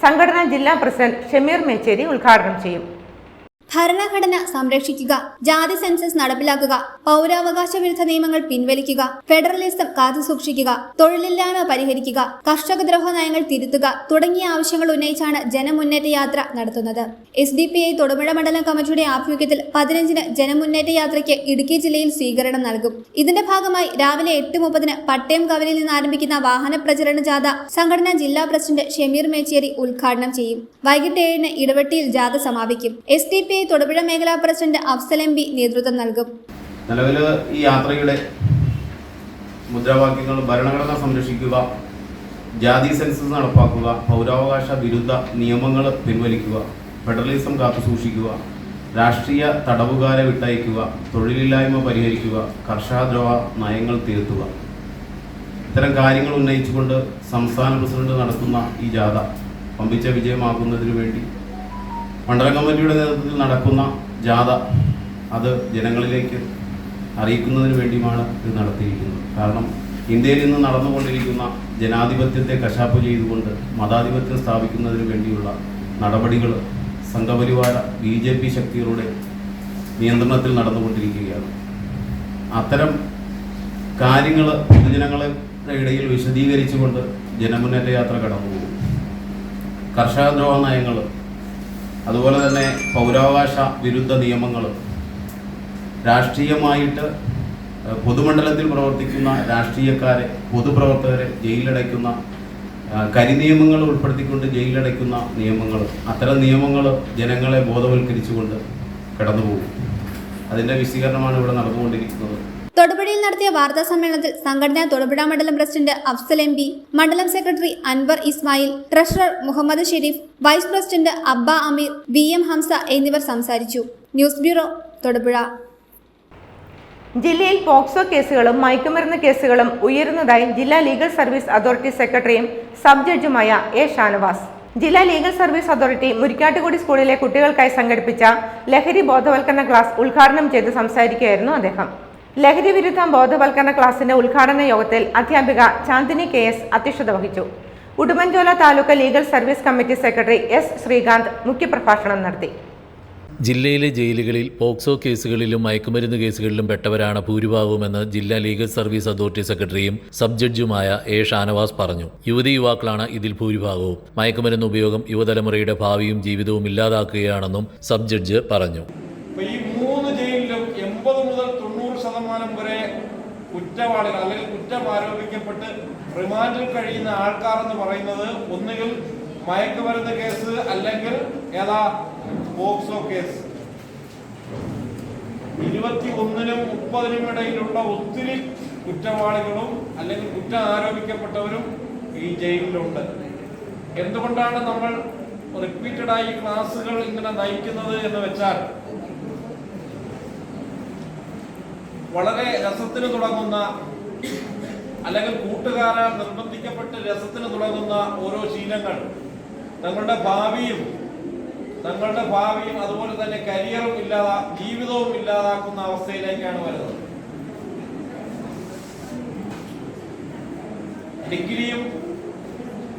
സംഘടനാ ജില്ലാ പ്രസിഡന്റ് ഷമീർ മേച്ചേരി ഉദ്ഘാടനം ചെയ്യും. ഭരണഘടന സംരക്ഷിക്കുക, ജാതി സെൻസസ് നടപ്പിലാക്കുക, പൗരാവകാശ വിരുദ്ധ നിയമങ്ങൾ പിൻവലിക്കുക, ഫെഡറലിസം കാത്തുസൂക്ഷിക്കുക, തൊഴിലില്ലായ്മ പരിഹരിക്കുക, കർഷകദ്രോഹ നയങ്ങൾ തിരുത്തുക തുടങ്ങിയ ആവശ്യങ്ങൾ ഉന്നയിച്ചാണ് ജനമുന്നേറ്റ യാത്ര നടത്തുന്നത്. SDPI തൊടുപുഴ മണ്ഡലം കമ്മിറ്റിയുടെ ആഭിമുഖ്യത്തിൽ 15-ന് ജനമുന്നേറ്റ യാത്രയ്ക്ക് ഇടുക്കി ജില്ലയിൽ സ്വീകരണം നൽകും. ഇതിന്റെ ഭാഗമായി രാവിലെ 8:30-ന് പട്ടയംകാവിലിൽ നിന്ന് ആരംഭിക്കുന്ന വാഹന പ്രചരണ ജാഥ സംഘടനാ ജില്ലാ പ്രസിഡന്റ് ഷമീർ മേച്ചേരി ഉദ്ഘാടനം ചെയ്യും. വൈകിട്ട് 7-ന് ഇടവെട്ടിയിൽ ജാഥ സമാപിക്കും. SDPI തൊടുപുഴ മേഖലാ പ്രസിഡന്റ് അഫ്സൽ MB നേതൃത്വം നൽകും. നിലവില് ഈ യാത്രയുടെ മുദ്രാവാക്യങ്ങൾ ഭരണഘടന സംരക്ഷിക്കുക, ജാതി സെൻസസ് നടപ്പാക്കുക, പൗരാവകാശ വിരുദ്ധ നിയമങ്ങൾ പിൻവലിക്കുക, ഫെഡറലിസം കാത്തുസൂക്ഷിക്കുക, രാഷ്ട്രീയ തടവുകാരെ വിട്ടയക്കുക, തൊഴിലില്ലായ്മ പരിഹരിക്കുക, കർഷകദ്രോഹ നയങ്ങൾ തിരുത്തുക. ഇത്തരം കാര്യങ്ങൾ ഉന്നയിച്ചുകൊണ്ട് സംസ്ഥാന പ്രസിഡന്റ് നടത്തുന്ന ഈ ജാഥ പമ്പിച്ച വിജയമാക്കുന്നതിനു വേണ്ടി മണ്ഡലം കമ്മിറ്റിയുടെ നേതൃത്വത്തിൽ നടക്കുന്ന ജാഥ അത് ജനങ്ങളിലേക്ക് അറിയിക്കുന്നതിന് വേണ്ടിയുമാണ് ഇത് നടത്തിയിരിക്കുന്നത്. കാരണം ഇന്ത്യയിൽ ഇന്ന് നടന്നുകൊണ്ടിരിക്കുന്ന ജനാധിപത്യത്തെ കശാപ്പ് ചെയ്തുകൊണ്ട് മതാധിപത്യം സ്ഥാപിക്കുന്നതിന് വേണ്ടിയുള്ള നടപടികൾ സംഘപരിവാര BJP ശക്തികളുടെ നിയന്ത്രണത്തിൽ നടന്നുകൊണ്ടിരിക്കുകയാണ്. അത്തരം കാര്യങ്ങൾ പൊതുജനങ്ങളുടെ ഇടയിൽ വിശദീകരിച്ചുകൊണ്ട് ജനമുന്നേറ്റ യാത്ര കടന്നുപോകും. കർഷകദ്രോഹ നയങ്ങൾ, അതുപോലെ തന്നെ പൗരാവകാശ വിരുദ്ധ നിയമങ്ങൾ, രാഷ്ട്രീയമായിട്ട് പൊതുമണ്ഡലത്തിൽ പ്രവർത്തിക്കുന്ന രാഷ്ട്രീയക്കാരെ, പൊതുപ്രവർത്തകരെ ജയിലിലടയ്ക്കുന്ന കരിനിയമങ്ങൾ ഉൾപ്പെടുത്തിക്കൊണ്ട് ജയിലിലടയ്ക്കുന്ന നിയമങ്ങൾ, അത്തരം നിയമങ്ങൾ ജനങ്ങളെ ബോധവൽക്കരിച്ചുകൊണ്ട് കടന്നുപോകും. അതിൻ്റെ വിശദീകരണമാണ് ഇവിടെ നടന്നുകൊണ്ടിരിക്കുന്നത്. തൊടുപുഴയിൽ നടത്തിയ വാർത്താ സമ്മേളനത്തിൽ സംഘടനാ തൊടുപുഴ മണ്ഡലം പ്രസിഡന്റ് അഫ്സൽ MP, മണ്ഡലം secretary Anwar Ismail, treasurer Muhammad Sharif, vice president Abba Ameer, VM Hamsa എന്നിവർ സംസാരിച്ചു. News bureau, Thodupuzha. ജില്ലയിൽ പോക്സോ കേസുകളും മയക്കുമരുന്ന് കേസുകളും ഉയരുന്നതായി ജില്ലാ ലീഗൽ സർവീസ് അതോറിറ്റി സെക്രട്ടറിയും സബ് ജഡ്ജുമായ A. ഷാനവാസ്. ജില്ലാ ലീഗൽ സർവീസ് അതോറിറ്റി മുരിക്കാട്ടുകുടി സ്കൂളിലെ കുട്ടികൾക്കായി സംഘടിപ്പിച്ച ലഹരി ബോധവൽക്കരണ ക്ലാസ് ഉദ്ഘാടനം ചെയ്ത് സംസാരിക്കുകയായിരുന്നു അദ്ദേഹം. ലഹരി വിരുദ്ധ ബോധവൽക്കരണ ക്ലാസിന്റെ ഉദ്ഘാടന യോഗത്തിൽ അധ്യാപിക ചാന്ദിനി KS അധ്യക്ഷത വഹിച്ചു. Udumbanchola taluk legal service committee secretary S. Sreekanth മുഖ്യപ്രഭാഷണം നടത്തി. ജില്ലയിലെ ജയിലുകളിൽ പോക്സോ കേസുകളിലും മയക്കുമരുന്ന് കേസുകളിലും പെട്ടവരാണ് ഭൂരിഭാഗവുമെന്ന് ജില്ലാ ലീഗൽ സർവീസ് അതോറിറ്റി സെക്രട്ടറിയും സബ് ജഡ്ജുമായ A. ഷാനവാസ് പറഞ്ഞു. യുവതിയുവാക്കളാണ് ഇതിൽ ഭൂരിഭാഗവും. മയക്കുമരുന്ന് ഉപയോഗം യുവതലമുറയുടെ ഭാവിയും ജീവിതവും ഇല്ലാതാക്കുകയാണെന്നും സബ് ജഡ്ജ് പറഞ്ഞു. ഈ 3 ജയിലിലും 80 മുതൽ 90% വരെ കുറ്റവാളികൾ അല്ലെങ്കിൽ കുറ്റം ആരോപിക്കപ്പെട്ട് റിമാൻഡിൽ കഴിയുന്ന ആൾക്കാർ എന്ന് പറയുന്നത് ഒന്നുകിൽ മയക്കുമരുന്ന് കേസ് അല്ലെങ്കിൽ പോക്സോ കേസ്. 21-നും 30-നും ഇടയിലുള്ള ഒത്തിരി കുറ്റവാളികളും അല്ലെങ്കിൽ കുറ്റം ആരോപിക്കപ്പെട്ടവരും ഈ ജയിലിലുണ്ട്. എന്തുകൊണ്ടാണ് നമ്മൾ റിപ്പീറ്റഡായി ക്ലാസുകൾ ഇങ്ങനെ നയിക്കുന്നത് എന്ന് വെച്ചാൽ, വളരെ രസത്തിന് തുടങ്ങുന്ന അല്ലെങ്കിൽ കൂട്ടുകാരാൽ നിർബന്ധിക്കപ്പെട്ട് രസത്തിന് തുടങ്ങുന്ന ഓരോ ശീലങ്ങൾ തങ്ങളുടെ ഭാവിയും അതുപോലെ തന്നെ കരിയറും ജീവിതവും ഇല്ലാതാക്കുന്ന അവസ്ഥയിലേക്കാണ് വരുന്നത്. ഡിഗ്രിയും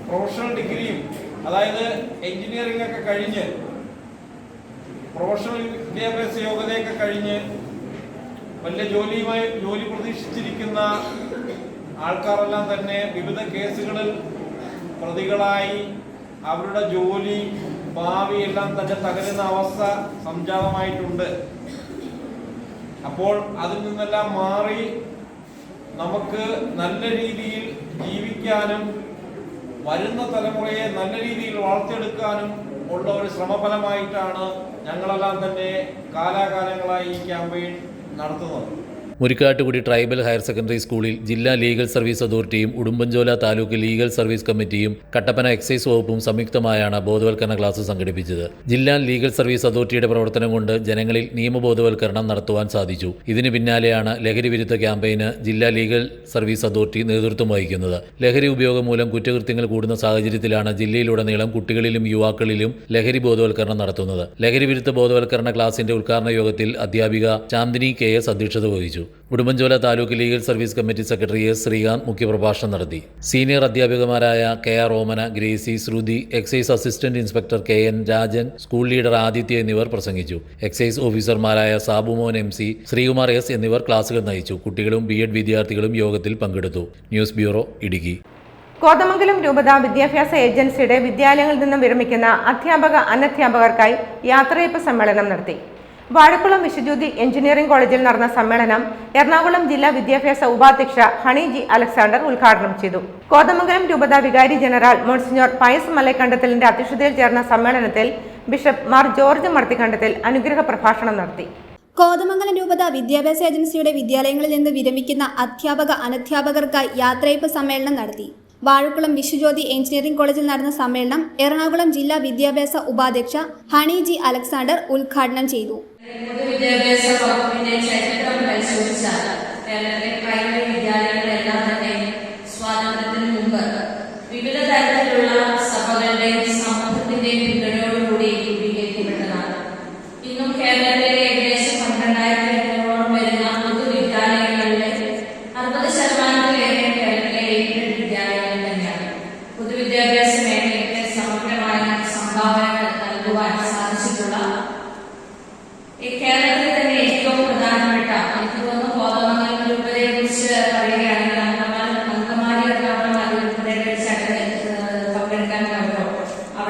പ്രൊഫഷണൽ ഡിഗ്രിയും, അതായത് എഞ്ചിനീയറിംഗ് ഒക്കെ കഴിഞ്ഞ് പ്രൊഫഷണൽ വിദ്യാഭ്യാസ യോഗ്യതയൊക്കെ കഴിഞ്ഞ് വലിയ ജോലി പ്രതീക്ഷിച്ചിരിക്കുന്ന ആൾക്കാരെല്ലാം തന്നെ വിവിധ കേസുകളിൽ പ്രതികളായി അവരുടെ ജോലി, ഭാവി എല്ലാം തന്നെ തകരുന്ന അവസ്ഥ സംജാതമായിട്ടുണ്ട്. അപ്പോൾ അതിൽ നിന്നെല്ലാം മാറി നമുക്ക് നല്ല രീതിയിൽ ജീവിക്കാനും വരുന്ന തലമുറയെ നല്ല രീതിയിൽ വളർത്തിയെടുക്കാനും ഉള്ള ഒരു ശ്രമഫലമായിട്ടാണ് ഞങ്ങളെല്ലാം തന്നെ കാലാകാലങ്ങളായി ഈ ക്യാമ്പയിൻ നടത്തുന്നത്. മുരിക്കാട്ടുകുടി ട്രൈബൽ ഹയർ സെക്കൻഡറി സ്കൂളിൽ ജില്ലാ ലീഗൽ സർവീസ് അതോറിറ്റിയും ഉടുമ്പൻചോല താലൂക്ക് ലീഗൽ സർവീസ് കമ്മിറ്റിയും കട്ടപ്പന എക്സൈസ് വകുപ്പും സംയുക്തമായാണ് ബോധവൽക്കരണ ക്ലാസ് സംഘടിപ്പിച്ചത്. ജില്ലാ ലീഗൽ സർവീസ് അതോറിറ്റിയുടെ പ്രവർത്തനം കൊണ്ട് ജനങ്ങളിൽ നിയമബോധവൽക്കരണം നടത്തുവാൻ സാധിച്ചു. ഇതിന് പിന്നാലെയാണ് ലഹരി വിരുദ്ധ ക്യാമ്പയിന് ജില്ലാ ലീഗൽ സർവീസ് അതോറിറ്റി നേതൃത്വം വഹിക്കുന്നത്. ലഹരി ഉപയോഗം മൂലം കുറ്റകൃത്യങ്ങൾ കൂടുന്ന സാഹചര്യത്തിലാണ് ജില്ലയിലുടനീളം കുട്ടികളിലും യുവാക്കളിലും ലഹരി ബോധവൽക്കരണം നടത്തുന്നത്. ലഹരി വിരുദ്ധ ബോധവൽക്കരണ ക്ലാസിന്റെ ഉദ്ഘാടന യോഗത്തിൽ അധ്യാപിക ചാന്ദിനി KS അധ്യക്ഷത വഹിച്ചു. Udumbanchola taluk legal service committee secretary S. Sreekanth മുഖ്യപ്രഭാഷണം നടത്തി. സീനിയർ അധ്യാപികമാരായ KR Romana, Gracy, Sruthi, excise assistant inspector KN Rajan, school leader Aditya എന്നിവർ പ്രസംഗിച്ചു. എക്സൈസ് ഓഫീസർമാരായ സാബുമോൻ MC, ശ്രീകുമാർ S എന്നിവർ ക്ലാസുകൾ നയിച്ചു. കുട്ടികളും B.Ed വിദ്യാർത്ഥികളും യോഗത്തിൽ പങ്കെടുത്തു. News bureau, Idukki. കോതമംഗലം രൂപത വിദ്യാഭ്യാസ ഏജൻസിയുടെ വിദ്യാലയങ്ങളിൽ നിന്നും വിരമിക്കുന്ന അധ്യാപക അനധ്യാപകർക്കായി യാത്രയയപ്പ് സമ്മേളനം നടത്തി. വാഴക്കുളം വിശ്വജ്യോതി എഞ്ചിനീയറിംഗ് കോളേജിൽ നടന്ന സമ്മേളനം എറണാകുളം ജില്ലാ വിദ്യാഭ്യാസ ഉപാധ്യക്ഷ ഹണി G. അലക്സാണ്ടർ ഉദ്ഘാടനം ചെയ്തു. കോതമംഗലം രൂപത വികാരി ജനറൽ മോൺസിഞ്ഞോർ പയസ് മലക്കണ്ടത്തിലിന്റെ അധ്യക്ഷതയിൽ ചേർന്ന സമ്മേളനത്തിൽ ബിഷപ്പ് മാർ ജോർജ് മർത്തിക്കണ്ടത്തിൽ അനുഗ്രഹ പ്രഭാഷണം നടത്തി. കോതമംഗലം രൂപത വിദ്യാഭ്യാസ ഏജൻസിയുടെ വിദ്യാലയങ്ങളിൽ നിന്ന് വിരമിക്കുന്ന അധ്യാപക അനധ്യാപകർക്കായി യാത്രയയപ്പ് സമ്മേളനം നടത്തി. വാഴക്കുളം വിശ്വജ്യോതി എഞ്ചിനീയറിംഗ് കോളേജിൽ നടന്ന സമ്മേളനം എറണാകുളം ജില്ലാ വിദ്യാഭ്യാസ ഉപാധ്യക്ഷ ഹണി G. അലക്സാണ്ടർ ഉദ്ഘാടനം ചെയ്തു. പൊതുവിദ്യാഭ്യാസ വകുപ്പിന്റെ ചരിത്രം പരിശോധിച്ചാൽ കേരളത്തിലെ പ്രൈമറി വിദ്യാലയങ്ങളെല്ലാം തന്നെ സ്വാതന്ത്ര്യത്തിന് മുമ്പ് വിവിധ തരത്തിലുള്ള സഭകളുടെയും സമൂഹത്തിന്റെയും പിന്തുണയോടുകൂടി രൂപീകരിക്കപ്പെട്ടതാണ്. ഇന്നും കേരളത്തിലെ ഏകദേശം 12,500 വരുന്ന പൊതുവിദ്യാലയങ്ങളിലെ 60% കേരളത്തിലെ എയ്ഡഡ് വിദ്യാലയങ്ങൾ തന്നെയാണ്. പൊതുവിദ്യാഭ്യാസ മേഖലയ്ക്ക് സമഗ്രമായ സംഭാവനകൾ നൽകുവാൻ സാധിച്ചിട്ടുള്ള ഈ കേരളത്തിൽ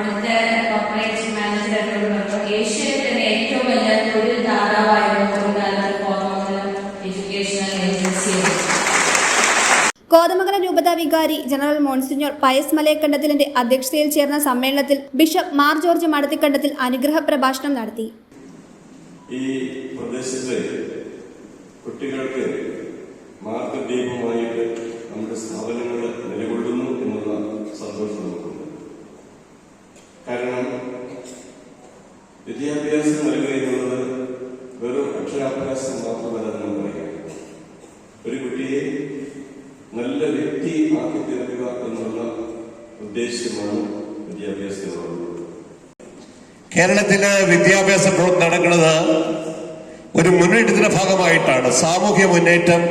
അവിടുത്തെ കോർപ്പറേറ്റ് മാനേജറായിട്ടുള്ള പറഞ്ഞു ഏഷ്യയിലെ തന്നെ ഏറ്റവും വലിയ തൊഴിൽ ദാതാവായിരുന്നു ഒരു കാലത്ത് കോതമംഗലം എഡ്യൂക്കേഷണൽ ഏജൻസി. കോതമംഗലം രൂപത വികാരി ജനറൽ മോൺസിഞ്ഞോർ പയസ് മലയക്കണ്ടത്തിലിന്റെ അധ്യക്ഷതയിൽ ചേർന്ന സമ്മേളനത്തിൽ ബിഷപ്പ് മാർ ജോർജ് മടത്തിക്കണ്ടത്തിൽ അനുഗ്രഹ പ്രഭാഷണം നടത്തി. ഈ പ്രദേശത്ത് കുട്ടികൾക്ക് മാർഗദീപമായിട്ട് നമ്മുടെ സ്ഥാപനങ്ങൾ നിലകൊള്ളുന്നു എന്നുള്ള സന്തോഷം നമുക്കുണ്ട്. കാരണം വിദ്യാഭ്യാസം നൽകുക എന്നുള്ളത് വെറും അക്ഷരാഭ്യാസം മാത്രമല്ല എന്ന് പറയാം. ഒരു കുട്ടിയെ നല്ല വ്യക്തി ആക്കി തീർക്കുക എന്നുള്ള ഉദ്ദേശമാണ് വിദ്യാഭ്യാസത്തിനുള്ളത്. കേരളത്തിലെ വിദ്യാഭ്യാസ പ്രവർത്തനം നടക്കുന്നത് ഒരു മുന്നേറ്റത്തിന്റെ ഭാഗമായിട്ടാണ്. സാമൂഹ്യ മുന്നേറ്റം,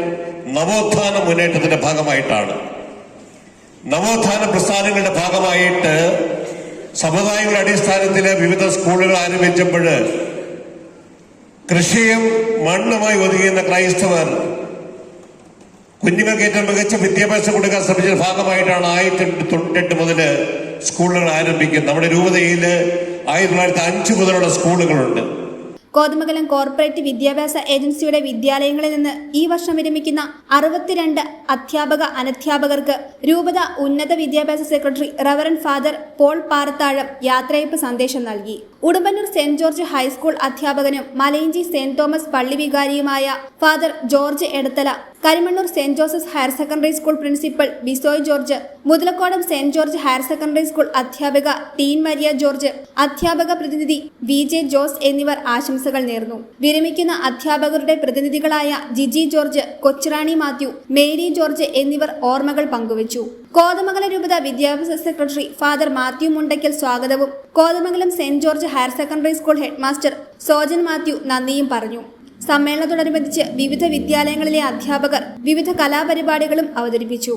നവോത്ഥാന മുന്നേറ്റത്തിന്റെ ഭാഗമായിട്ടാണ്. നവോത്ഥാന പ്രസ്ഥാനങ്ങളുടെ ഭാഗമായിട്ട് സമുദായങ്ങളുടെ അടിസ്ഥാനത്തിൽ വിവിധ സ്കൂളുകൾ ആരംഭിച്ചപ്പോൾ കൃഷിയും മണ്ണുമായി ഒതുങ്ങിയുന്ന ക്രൈസ്തവർ കുഞ്ഞുങ്ങൾക്ക് ഏറ്റവും മികച്ച വിദ്യാഭ്യാസം കൊടുക്കാൻ ശ്രമിച്ച ഭാഗമായിട്ടാണ് 1998 മുതൽ സ്കൂളുകൾ ആരംഭിക്കുന്നത്. നമ്മുടെ രൂപതയിൽ 1905 മുതലുള്ള സ്കൂളുകളുണ്ട്. കോതമംഗലം കോർപ്പറേറ്റ് വിദ്യാഭ്യാസ ഏജൻസിയുടെ വിദ്യാലയങ്ങളിൽ നിന്ന് ഈ വർഷം വിരമിക്കുന്ന 62 അധ്യാപക അനധ്യാപകർക്ക് രൂപത ഉന്നത വിദ്യാഭ്യാസ secretary reverend father Paul Parathazham യാത്രയയപ്പ് സന്ദേശം നൽകി. ഉടുമ്പന്നൂർ സെന്റ് ജോർജ് ഹൈസ്കൂൾ അധ്യാപകനും മലയിഞ്ചി സെന്റ് തോമസ് പള്ളി വികാരിയുമായ father George Edathala, Karimannoor Saint Joseph higher secondary school principal Bisoy George, Muthalakodam Saint George higher secondary school അധ്യാപിക ടീൻ മരിയ ജോർജ്, അധ്യാപക പ്രതിനിധി VJ ജോസ് എന്നിവർ ആശംസകൾ നേർന്നു. വിരമിക്കുന്ന അധ്യാപകരുടെ പ്രതിനിധികളായ Jiji George, Kochurani Mathew, Mary George എന്നിവർ ഓർമ്മകൾ പങ്കുവച്ചു. കോതമംഗലം രൂപത വിദ്യാഭ്യാസ സെക്രട്ടറി ഫാദർ മാത്യു മുണ്ടയ്ക്കൽ സ്വാഗതവും Kothamangalam saint George higher secondary school headmaster Sojan Mathew നന്ദിയും പറഞ്ഞു. സമ്മേളനത്തോടനുബന്ധിച്ച് വിവിധ വിദ്യാലയങ്ങളിലെ അധ്യാപകർ വിവിധ കലാപരിപാടികളും അവതരിപ്പിച്ചു.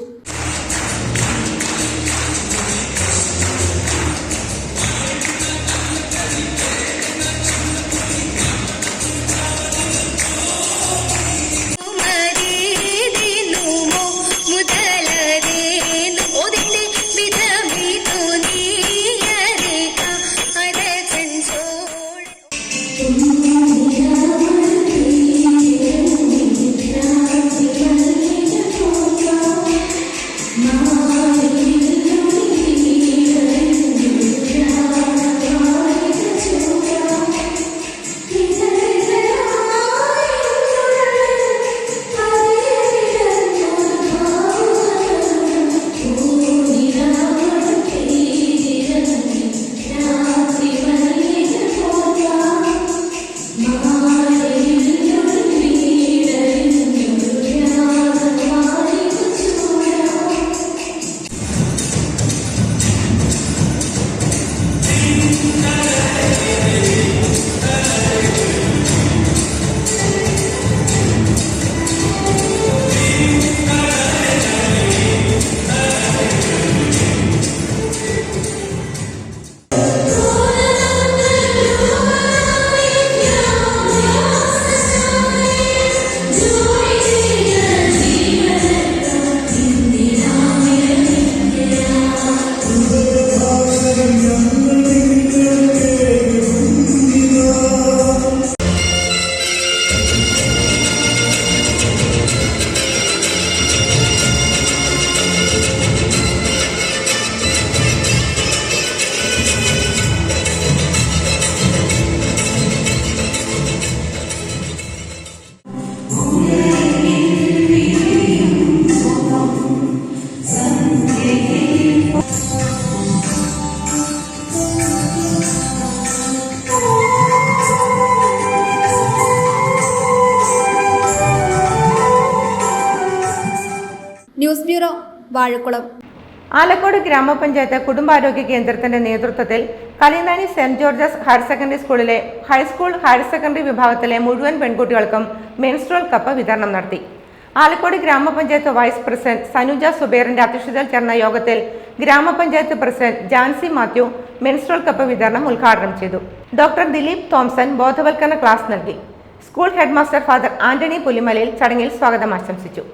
News bureau, Vazhakulam. ആലക്കോട് ഗ്രാമപഞ്ചായത്ത് കുടുംബാരോഗ്യ കേന്ദ്രത്തിന്റെ നേതൃത്വത്തിൽ കലിനാനി സെന്റ് ജോർജസ് ഹയർ സെക്കൻഡറി സ്കൂളിലെ ഹൈസ്കൂൾ ഹയർ സെക്കൻഡറി വിഭാഗത്തിലെ മുഴുവൻ പെൺകുട്ടികൾക്കും മെൻസ്ട്രുവൽ കപ്പ് വിതരണം നടത്തി. ആലക്കോട് ഗ്രാമപഞ്ചായത്ത് വൈസ് പ്രസിഡന്റ് സനുജ സുബേറിന്റെ അധ്യക്ഷതയിൽ ചേർന്ന യോഗത്തിൽ ഗ്രാമപഞ്ചായത്ത് president Jancy Mathew menstrual cup വിതരണം ഉദ്ഘാടനം ചെയ്തു. ഡോക്ടർ ദിലീപ് തോംസൺ ബോധവൽക്കരണ ക്ലാസ് നൽകി. സ്കൂൾ ഹെഡ്മാസ്റ്റർ ഫാദർ ആന്റണി പുലിമലയിൽ ചടങ്ങിൽ സ്വാഗതം ആശംസിച്ചു.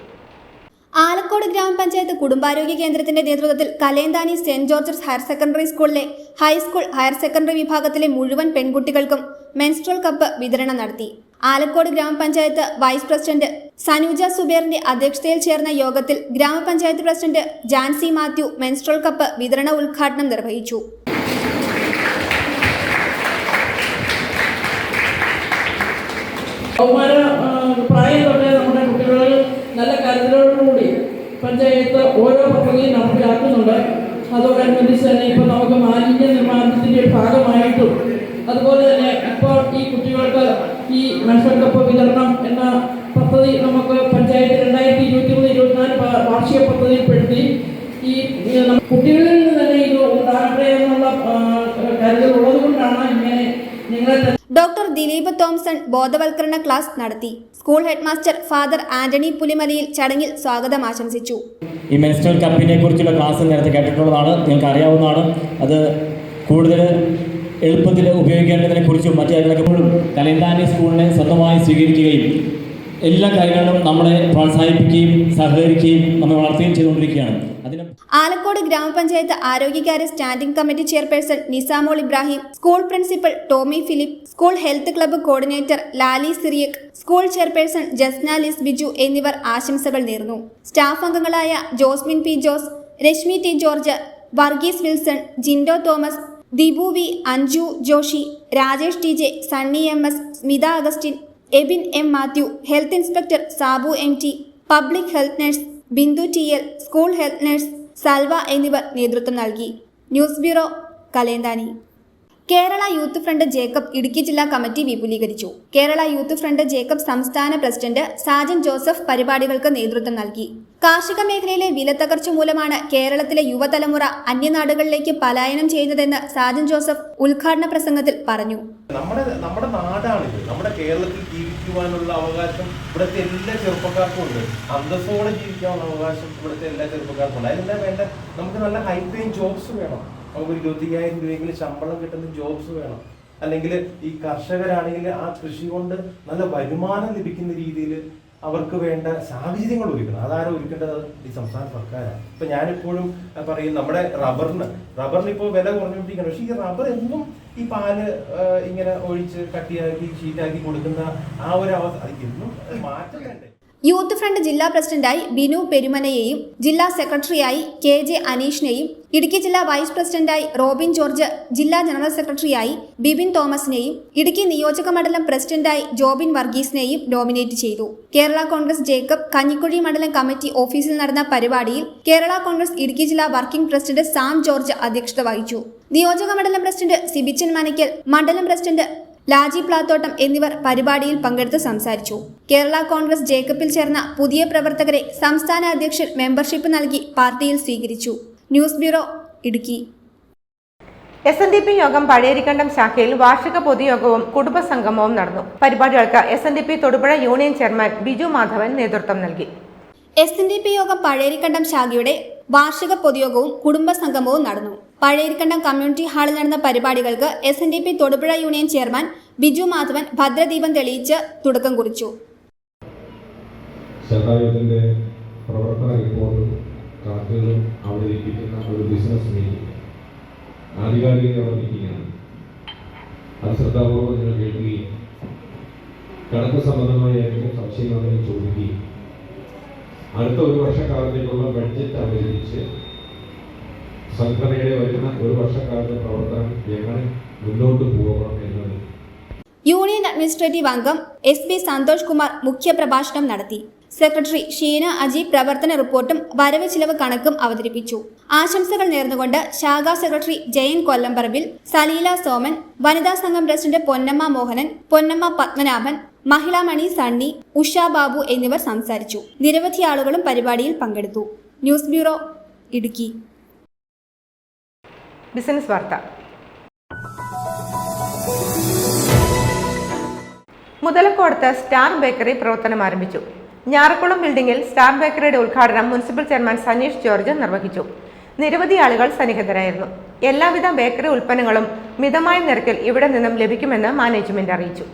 ആലക്കോട് ഗ്രാമപഞ്ചായത്ത് കുടുംബാരോഗ്യ കേന്ദ്രത്തിന്റെ നേതൃത്വത്തിൽ Kalenthani saint George's higher secondary സ്കൂളിലെ ഹൈസ്കൂൾ ഹയർ സെക്കൻഡറി വിഭാഗത്തിലെ മുഴുവൻ പെൺകുട്ടികൾക്കും മെൻസ്ട്രൽ കപ്പ് വിതരണം നടത്തി. ആലക്കോട് ഗ്രാമപഞ്ചായത്ത് വൈസ് പ്രസിഡന്റ് സനൂജ സുബേറിന്റെ അധ്യക്ഷതയിൽ ചേർന്ന യോഗത്തിൽ ഗ്രാമപഞ്ചായത്ത് president Jancy Mathew menstrual cup വിതരണ ഉദ്ഘാടനം നിർവഹിച്ചു. പ്രായം തൊട്ടേ നമ്മുടെ കുട്ടികൾ നല്ല കരുതലോടുകൂടി പഞ്ചായത്ത് ഓരോ പദ്ധതിയും നടപ്പിലാക്കുന്നുണ്ട്. അതോടനുബന്ധിച്ച് തന്നെ ഇപ്പോൾ നമുക്ക് മാലിന്യ നിർമ്മാർജ്ജനത്തിൻ്റെ ഒരു ഭാഗമായിട്ടും അതുപോലെ തന്നെ ഇപ്പോൾ ഈ കുട്ടികൾക്ക് ഈ മെൻസ്ട്രൽ കപ്പ് വിതരണം എന്ന പദ്ധതി നമുക്ക് പഞ്ചായത്ത് 2023-24 വാർഷിക പദ്ധതിയിൽപ്പെടുത്തി ഈ കുട്ടികളിൽ നിന്ന് തന്നെ ഇത് ഉണ്ടാകട്ടെ എന്നുള്ള കരുതൽ ഉള്ളതുകൊണ്ടാണ് ഇങ്ങനെ നിങ്ങളെ. ഡോക്ടർ ദിലീപ് തോംസൺ ബോധവൽക്കരണ ക്ലാസ് നടത്തി. സ്കൂൾ ഹെഡ്മാസ്റ്റർ ഫാദർ ആന്റണി പുലിമലയിൽ ചടങ്ങിൽ സ്വാഗതം ആശംസിച്ചു. ഈ മെൻസ്ട്രൽ കപ്പിനെ കുറിച്ചുള്ള ക്ലാസ് നേരത്തെ കേട്ടിട്ടുള്ളതാണ്, നിങ്ങൾക്ക് അറിയാവുന്നതാണ്. അത് കൂടുതൽ എളുപ്പത്തിൽ ഉപയോഗിക്കേണ്ടതിനെ കുറിച്ചും മറ്റു കാര്യങ്ങളൊക്കെ കലേന്താനി സ്കൂളിനെ സ്വന്തമായി സ്വീകരിക്കുകയും എല്ലാ കാര്യങ്ങളിലും നമ്മളെ പ്രോത്സാഹിപ്പിക്കുകയും സഹകരിക്കുകയും നമ്മൾ വളർത്തുകയും ചെയ്തുകൊണ്ടിരിക്കുകയാണ്. ആലക്കോട് ഗ്രാമപഞ്ചായത്ത് ആരോഗ്യകാര്യ standing committee chairperson Nisamol Ibrahim, school principal Tommy Philip, school health club coordinator Lali Cyriac, school chairperson Jasna Liz Biju എന്നിവർ ആശംസകൾ നേർന്നു. സ്റ്റാഫ് അംഗങ്ങളായ Josmin P Jose, Reshmi T George, Varghese Wilson, Jindo Thomas, Dibu V, Anju Joshy, Rajesh T J, Sunny M S, Smitha Augustine, Ebin M Mathew, health inspector Sabu M T, public health nurse Bindu T L, school health nurse Salwa എന്നിവർ നേതൃത്വം നൽകി. News bureau, Kalenthani. Kerala youth front Jacob Idukki ജില്ലാ committee വിപുലീകരിച്ചു. Kerala youth front Jacob സംസ്ഥാന പ്രസിഡന്റ് Sajan Joseph പരിപാടികൾക്ക് നേതൃത്വം നൽകി. കാർഷിക മേഖലയിലെ വിലത്തകർച്ച മൂലമാണ് കേരളത്തിലെ യുവതലമുറ അന്യനാടുകളിലേക്ക് പലായനം ചെയ്യുന്നതെന്ന് സാജൻ ജോസഫ് ഉദ്ഘാടന പ്രസംഗത്തിൽ പറഞ്ഞു. നമ്മുടെ നാടാണിത്. നമ്മുടെ കേരളത്തിൽ ജീവിക്കുവാനുള്ള അവകാശം ഇവിടുത്തെ എല്ലാ ചെറുപ്പക്കാർക്കും ഉണ്ട്. അന്തസ്സോടെ ജീവിക്കാനുള്ള അവകാശം ഇവിടുത്തെ എല്ലാ ചെറുപ്പക്കാർക്കും ഉണ്ട്. അതിനെന്താ വേണ്ട? നമുക്ക് നല്ല ഹൈ പേയിങ് ജോബ്സ് വേണം. നമുക്ക് 25,000 രൂപയെങ്കിലും ശമ്പളം കിട്ടുന്ന ജോബ്സ് വേണം. അല്ലെങ്കിൽ ഈ കർഷകരാണെങ്കിൽ ആ കൃഷി കൊണ്ട് നല്ല വരുമാനം ലഭിക്കുന്ന രീതിയിൽ അവർക്ക് വേണ്ട സാഹചര്യങ്ങൾ ഒരുക്കണം. അതാരും ഒരുക്കേണ്ടത് ഈ സംസ്ഥാന സർക്കാരാണ്. ഇപ്പൊ ഞാനിപ്പോഴും പറയും, നമ്മുടെ റബ്ബറിന് ഇപ്പോൾ വില കുറഞ്ഞുകൊണ്ടിരിക്കണം. പക്ഷെ ഈ റബ്ബർ എന്നും ഈ പാല് ഇങ്ങനെ ഒഴിച്ച് കട്ടിയാക്കി ഷീറ്റാക്കി കൊടുക്കുന്ന ആ ഒരു അവസ്ഥ എന്നും മാറ്റം വേണ്ടേ? യൂത്ത് ഫ്രണ്ട് ജില്ലാ പ്രസിഡന്റായി ബിനു പെരുമനയെയും ജില്ലാ സെക്രട്ടറിയായി KJ അനീഷിനെയും ഇടുക്കി ജില്ലാ വൈസ് പ്രസിഡന്റായി റോബിൻ ജോർജ്, ജില്ലാ ജനറൽ സെക്രട്ടറിയായി ബിബിൻ തോമസിനെയും ഇടുക്കി നിയോജക മണ്ഡലം പ്രസിഡന്റായി ജോബിൻ വർഗീസിനെയും നോമിനേറ്റ് ചെയ്തു. കേരള കോൺഗ്രസ് ജേക്കബ് കഞ്ഞിക്കുഴി മണ്ഡലം കമ്മിറ്റി ഓഫീസിൽ നടന്ന പരിപാടിയിൽ കേരള കോൺഗ്രസ് ഇടുക്കി ജില്ലാ വർക്കിംഗ് പ്രസിഡന്റ് സാം ജോർജ് അധ്യക്ഷത വഹിച്ചു. നിയോജക മണ്ഡലം പ്രസിഡന്റ് സിബിച്ചൻ മനയ്ക്കൽ, മണ്ഡലം പ്രസിഡന്റ് ലാജി പ്ലാത്തോട്ടം എന്നിവർ പരിപാടിയിൽ പങ്കെടുത്ത് സംസാരിച്ചു. കേരള കോൺഗ്രസ് ജേക്കബിൽ ചേർന്ന പുതിയ പ്രവർത്തകരെ സംസ്ഥാന അധ്യക്ഷൻ മെമ്പർഷിപ്പ് നൽകി പാർട്ടിയിൽ സ്വീകരിച്ചു. News bureau, Idukki. SNDP യോഗം പഴയരിക്കണ്ടം ശാഖയിൽ വാർഷിക പൊതുയോഗവും കുടുംബസംഗമവും നടന്നു. പരിപാടികൾക്ക് SNDP Thodupuzha union chairman Biju Madhavan നേതൃത്വം നൽകി. SNDP യോഗം പഴയരിക്കണ്ടം ശാഖയുടെ വാർഷിക പൊതുയോഗവും കുടുംബസംഗമവും നടന്നു. പഴയരിക്കണ്ടം കമ്മ്യൂണിറ്റി ഹാളിൽ നടന്ന പരിപാടികൾക്ക് SNDP Thodupuzha union chairman Biju Madhavan ഭദ്രദീപം തെളിയിച്ച് തുടക്കം കുറിച്ചു. ശതായുധന്റെ പ്രവർത്തന റിപ്പോർട്ടും കണക്കുകളും അവതരിപ്പിക്കുന്ന ഒരു ബിസിനസ് മീറ്റിംഗ് ആധികാരികമായ മീറ്റിംഗാണ്. അത് ശ്രദ്ധാപൂർവ്വം നിങ്ങൾ കേൾക്കുകയും കണക്ക് സംബന്ധമായ ഏതെങ്കിലും സംശയങ്ങളെങ്കിലും ചോദിക്കുകയും അടുത്ത ഒരു വർഷക്കാലത്തേക്കുള്ള ബഡ്ജറ്റ് അവതരിപ്പിച്ച് സംഘടനയുടെ വരുന്ന ഒരു വർഷക്കാലത്തെ പ്രവർത്തനം എങ്ങനെ മുന്നോട്ട് പോകണം എന്നത്. യൂണിയൻ അഡ്മിനിസ്ട്രേറ്റീവ് അംഗം SB സന്തോഷ് കുമാർ മുഖ്യപ്രഭാഷണം നടത്തി. സെക്രട്ടറി ഷീന അജി പ്രവർത്തന റിപ്പോർട്ടും വരവ് ചിലവ് കണക്കും അവതരിപ്പിച്ചു. ആശംസകൾ നേർന്നുകൊണ്ട് ശാഖാ സെക്രട്ടറി ജയൻ കൊല്ലംപറമ്പിൽ, സലീല സോമൻ, വനിതാ സംഘം പ്രസിഡന്റ് പൊന്നമ്മ മോഹനൻ, പൊന്നമ്മ പത്മനാഭൻ, മഹിളാമണി സണ്ണി, ഉഷ ബാബു എന്നിവർ സംസാരിച്ചു. നിരവധി ആളുകളും പരിപാടിയിൽ പങ്കെടുത്തു. News bureau, Idukki. ബിസിനസ് വാർത്ത. മുതലക്കോടത്ത് സ്റ്റാർ ബേക്കറി പ്രവർത്തനം ആരംഭിച്ചു. ഞാറക്കുളം ബിൽഡിംഗിൽ സ്റ്റാർ ബേക്കറിയുടെ ഉദ്ഘാടനം മുനിസിപ്പൽ ചെയർമാൻ സനീഷ് ജോർജ് നിർവഹിച്ചു. നിരവധി ആളുകൾ സന്നിഹിതരായിരുന്നു. എല്ലാവിധ ബേക്കറി ഉൽപ്പന്നങ്ങളും മിതമായ നിരക്കിൽ ഇവിടെ നിന്നും ലഭിക്കുമെന്ന് മാനേജ്മെന്റ് അറിയിച്ചു.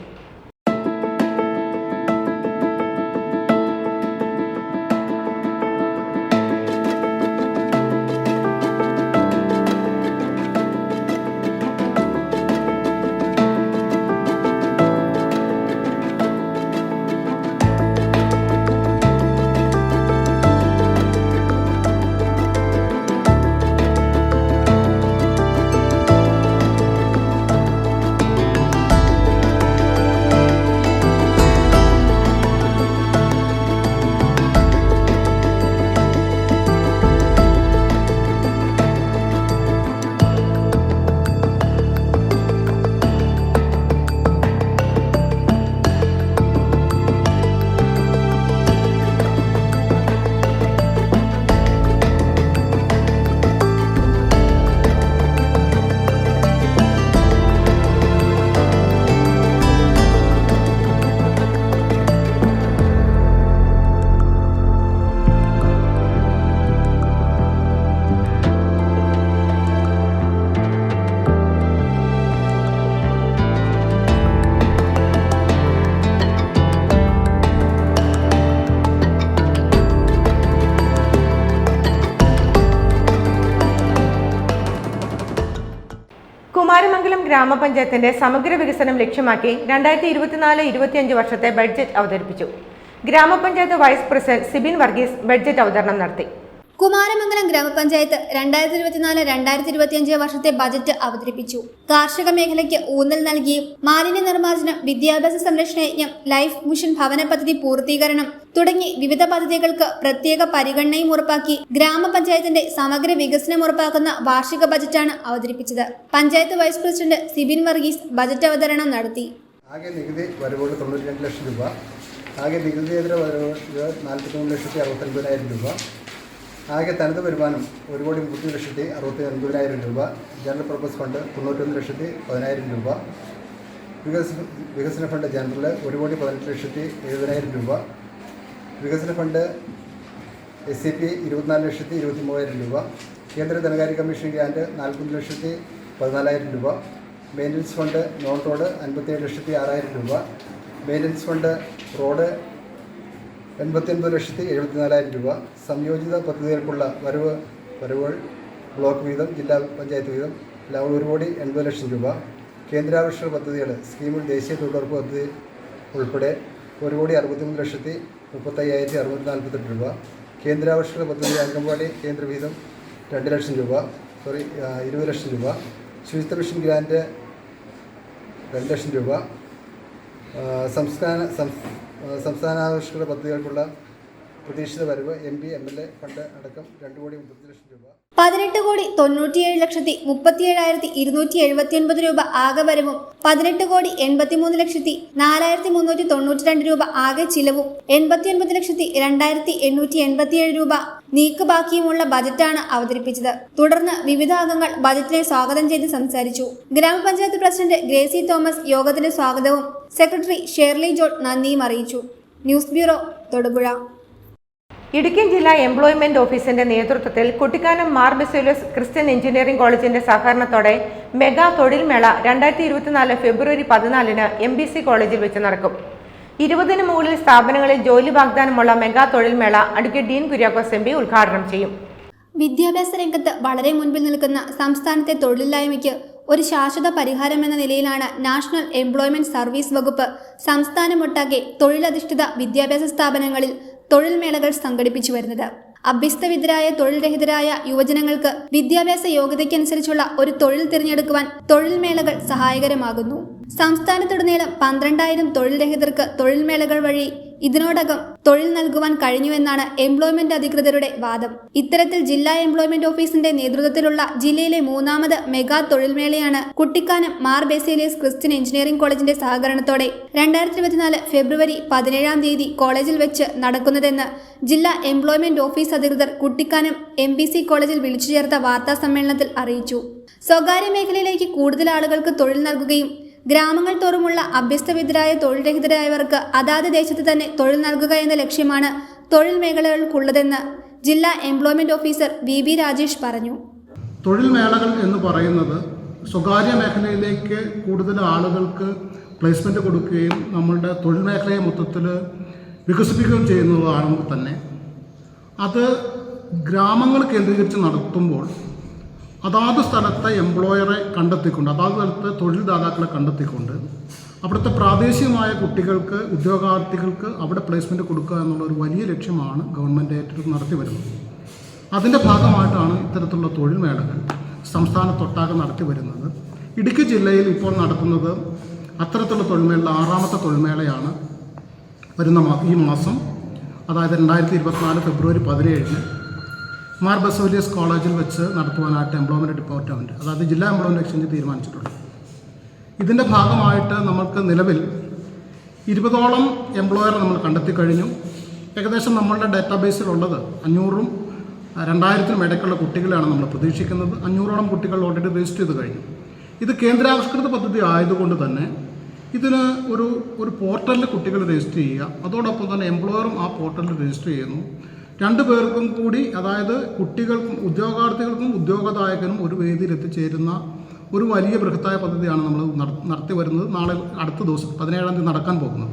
കുമാരമംഗലം ഗ്രാമപഞ്ചായത്തിന്റെ സമഗ്ര വികസനം ലക്ഷ്യമാക്കി 2024-25 വർഷത്തെ ബഡ്ജറ്റ് അവതരിപ്പിച്ചു. ഗ്രാമപഞ്ചായത്ത് vice president Sibin Varghese budget അവതരണം നടത്തി. കുമാരമംഗലം ഗ്രാമപഞ്ചായത്ത് 2024-2025 വർഷത്തെ ബജറ്റ് അവതരിപ്പിച്ചു. കാർഷിക മേഖലയ്ക്ക് ഊന്നൽ നൽകിയും മാലിന്യ നിർമ്മാർജ്ജനം, വിദ്യാഭ്യാസ സംരക്ഷണ യജ്ഞം, ലൈഫ് മിഷൻ ഭവന പദ്ധതി പൂർത്തീകരണം തുടങ്ങി വിവിധ പദ്ധതികൾക്ക് പ്രത്യേക പരിഗണനയും ഉറപ്പാക്കി ഗ്രാമപഞ്ചായത്തിന്റെ സമഗ്ര വികസനം ഉറപ്പാക്കുന്ന വാർഷിക ബജറ്റാണ് അവതരിപ്പിച്ചത്. Panchayat vice president Sibin Varghese budget അവതരണം നടത്തി. ആകെ നികുതി വരവുകൾ 92 ലക്ഷം രൂപ, ആകെ നികുതിയേതര വരവുകൾ 43,69,000 രൂപ, ആകെ തനത് വരുമാനം 1,30,69,000 രൂപ, ജനറൽ പർപ്പസ് ഫണ്ട് 91,10,10,000 രൂപ, വികസന ഫണ്ട് ജനറൽ 1,18,70,000 രൂപ, വികസന ഫണ്ട് SCP 24,23,000 രൂപ, കേന്ദ്ര ധനകാര്യ കമ്മീഷൻ ഗ്രാൻഡ് 40,14,000 രൂപ, മെയിൻ്റനൻസ് ഫണ്ട് നോൺ റോഡ് 57,06,000 രൂപ, മെയിൻ്റനൻസ് ഫണ്ട് റോഡ് 89,74,000 രൂപ, സംയോജിത പദ്ധതികൾക്കുള്ള വരവുകൾ ബ്ലോക്ക് വീതം, ജില്ലാ പഞ്ചായത്ത് വീതം 1,80,00,000 രൂപ, കേന്ദ്രാവിഷ്കൃത പദ്ധതികൾ സ്കീമിൽ ദേശീയ തൊഴിലുറപ്പ് പദ്ധതി ഉൾപ്പെടെ 1,60,35,648 രൂപ, കേന്ദ്രാവിഷ്കൃത പദ്ധതി അംഗൻവാടി കേന്ദ്ര വീതം 2 ലക്ഷം രൂപ, 20 ലക്ഷം രൂപ, ശുചിത്വ മിഷൻ ഗ്രാൻഡ് 2 ലക്ഷം രൂപ, സംസ്ഥാനാവിഷ്കൃത പദ്ധതികൾക്കുള്ള പ്രതീക്ഷിത വരവ് MP MLA ഫണ്ട് അടക്കം 2,30,00,000 രൂപ. 18,97,37,279 രൂപ ആകെ വരവും 18,83,04,392 രൂപ ആകെ ചിലവും 89,02,887 രൂപ നീക്ക് ബാക്കിയുമുള്ള ബജറ്റാണ് അവതരിപ്പിച്ചത്. തുടർന്ന് വിവിധ അംഗങ്ങൾ ബജറ്റിനെ സ്വാഗതം ചെയ്ത് സംസാരിച്ചു. ഗ്രാമപഞ്ചായത്ത് പ്രസിഡന്റ് ഗ്രേസി തോമസ് യോഗത്തിന് സ്വാഗതവും സെക്രട്ടറി ഷേർലി ജോൺ നന്ദിയും അറിയിച്ചു. News bureau, Thodupuzha. ഇടുക്കി ജില്ലാ എംപ്ലോയ്മെന്റ് ഓഫീസിന്റെ നേതൃത്വത്തിൽ കുട്ടിക്കാനം മാർ ബസേലിയോസ് ക്രിസ്ത്യൻ എഞ്ചിനീയറിംഗ് കോളേജിന്റെ സഹകരണത്തോടെ മെഗാ തൊഴിൽ മേള 2024 ഫെബ്രുവരി 14 MBC കോളേജിൽ വെച്ച് നടക്കും. 20-ന് മുകളിൽ സ്ഥാപനങ്ങളിൽ ജോലി വാഗ്ദാനമുള്ള മെഗാ തൊഴിൽ മേള അഡ്വക്കേറ്റ് ഡീൻ കുര്യാക്കോസ് MP ഉദ്ഘാടനം ചെയ്യും. വിദ്യാഭ്യാസ രംഗത്ത് വളരെ മുൻപിൽ നിൽക്കുന്ന സംസ്ഥാനത്തെ തൊഴിലില്ലായ്മയ്ക്ക് ഒരു ശാശ്വത പരിഹാരമെന്ന നിലയിലാണ് നാഷണൽ എംപ്ലോയ്മെന്റ് സർവീസ് വകുപ്പ് സംസ്ഥാനമൊട്ടാകെ തൊഴിലധിഷ്ഠിത വിദ്യാഭ്യാസ സ്ഥാപനങ്ങളിൽ തൊഴിൽ മേളകൾ സംഘടിപ്പിച്ചു വരുന്നത്. അഭ്യസ്തവിദ്യരായ തൊഴിൽ രഹിതരായ യുവജനങ്ങൾക്ക് വിദ്യാഭ്യാസ യോഗ്യതയ്ക്കനുസരിച്ചുള്ള ഒരു തൊഴിൽ തിരഞ്ഞെടുക്കുവാൻ തൊഴിൽ മേളകൾ സഹായകരമാകുന്നു. സംസ്ഥാനത്തുടനീളം 12,000 തൊഴിൽ രഹിതർക്ക് തൊഴിൽ മേളകൾ വഴി ഇതിനോടകം തൊഴിൽ നൽകുവാൻ കഴിഞ്ഞുവെന്നാണ് എംപ്ലോയ്മെന്റ് അധികൃതരുടെ വാദം. ഇത്തരത്തിൽ ജില്ലാ എംപ്ലോയ്മെന്റ് ഓഫീസിന്റെ നേതൃത്വത്തിലുള്ള ജില്ലയിലെ 3ാമത് മെഗാ തൊഴിൽ മേളയാണ് കുട്ടിക്കാനം മാർ ബസേലിയോസ് ക്രിസ്ത്യൻ എഞ്ചിനീയറിംഗ് കോളേജിന്റെ സഹകരണത്തോടെ 2024 ഫെബ്രുവരി 17 കോളേജിൽ വെച്ച് നടക്കുന്നതെന്ന് ജില്ലാ എംപ്ലോയ്മെന്റ് ഓഫീസ് അധികൃതർ കുട്ടിക്കാനം MBC കോളേജിൽ വിളിച്ചു ചേർത്ത വാർത്താ സമ്മേളനത്തിൽ അറിയിച്ചു. സ്വകാര്യ മേഖലയിലേക്ക് കൂടുതൽ ആളുകൾക്ക് തൊഴിൽ നൽകുകയും ഗ്രാമങ്ങൾ തോറുമുള്ള അഭ്യസ്തവിദ്യരായ തൊഴിൽ രഹിതരായവർക്ക് അതാത് ദേശത്ത് തന്നെ തൊഴിൽ നൽകുക എന്ന ലക്ഷ്യമാണ് തൊഴിൽ മേഖലകൾക്കുള്ളതെന്ന് ജില്ലാ എംപ്ലോയ്മെന്റ് ഓഫീസർ VB രാജേഷ് പറഞ്ഞു. തൊഴിൽ മേളകൾ എന്ന് പറയുന്നത് സ്വകാര്യ മേഖലയിലേക്ക് കൂടുതൽ ആളുകൾക്ക് പ്ലേസ്മെൻറ്റ് കൊടുക്കുകയും നമ്മളുടെ തൊഴിൽ മേഖലയെ മൊത്തത്തിൽ വികസിപ്പിക്കുകയും ചെയ്യുന്നതാണെങ്കിൽ തന്നെ അത് ഗ്രാമങ്ങൾ കേന്ദ്രീകരിച്ച് നടത്തുമ്പോൾ അതാത് സ്ഥലത്തെ എംപ്ലോയറെ കണ്ടെത്തിക്കൊണ്ട്, അതാത് സ്ഥലത്തെ തൊഴിൽദാതാക്കളെ കണ്ടെത്തിക്കൊണ്ട് അവിടുത്തെ പ്രാദേശികമായ കുട്ടികൾക്ക്, ഉദ്യോഗാർത്ഥികൾക്ക് അവിടെ പ്ലേസ്മെൻറ്റ് കൊടുക്കുക എന്നുള്ള ഒരു വലിയ ലക്ഷ്യമാണ് ഗവൺമെൻറ് ഏറ്റെടുത്ത് നടത്തി വരുന്നത്. അതിൻ്റെ ഭാഗമായിട്ടാണ് ഇത്തരത്തിലുള്ള തൊഴിൽ മേളകൾ സംസ്ഥാനത്തൊട്ടാകെ നടത്തി വരുന്നത്. ഇടുക്കി ജില്ലയിൽ ഇപ്പോൾ നടത്തുന്നത് അത്തരത്തിലുള്ള തൊഴിൽമേള 6ാമത്തെ തൊഴിൽമേളയാണ്. വരുന്ന ഈ മാസം, അതായത് 2024 ഫെബ്രുവരി 17 മാർ ബസേലിയോസ് കോളേജിൽ വെച്ച് നടത്തുവാനായിട്ട് എംപ്ലോയ്മെൻറ്റ് ഡിപ്പാർട്ട്മെൻറ്റ്, അതായത് ജില്ലാ എംപ്ലോയ്മെൻറ്റ് എക്സ്ചേഞ്ച് തീരുമാനിച്ചിട്ടുണ്ട്. ഇതിൻ്റെ ഭാഗമായിട്ട് നമ്മൾക്ക് നിലവിൽ 20ഓളം എംപ്ലോയറെ നമ്മൾ കണ്ടെത്തി കഴിഞ്ഞു. ഏകദേശം നമ്മളുടെ ഡാറ്റാബേസിലുള്ളത് 500-ഉം 2000-നും ഇടയ്ക്കുള്ള കുട്ടികളെയാണ് നമ്മൾ പ്രതീക്ഷിക്കുന്നത്. 500ഓളം കുട്ടികൾ ഓൾറെഡി രജിസ്റ്റർ ചെയ്ത് കഴിഞ്ഞു. ഇത് കേന്ദ്രാവിഷ്കൃത പദ്ധതി ആയതുകൊണ്ട് തന്നെ ഇതിന് ഒരു പോർട്ടലിൽ കുട്ടികൾ രജിസ്റ്റർ ചെയ്യുക, അതോടൊപ്പം തന്നെ എംപ്ലോയറും ആ പോർട്ടലിൽ രജിസ്റ്റർ ചെയ്യുന്നു. 2 പേർക്കും കൂടി, അതായത് കുട്ടികൾക്കും ഉദ്യോഗാർത്ഥികൾക്കും ഉദ്യോഗദായകനും ഒരു വേദിയിൽ എത്തിച്ചേരുന്ന ഒരു വലിയ ബൃഹത്തായ പദ്ധതിയാണ് നമ്മൾ നടത്തി വരുന്നത്. നാളെ അടുത്ത ദിവസം 17-ാം തീയതി നടക്കാൻ പോകുന്നത്.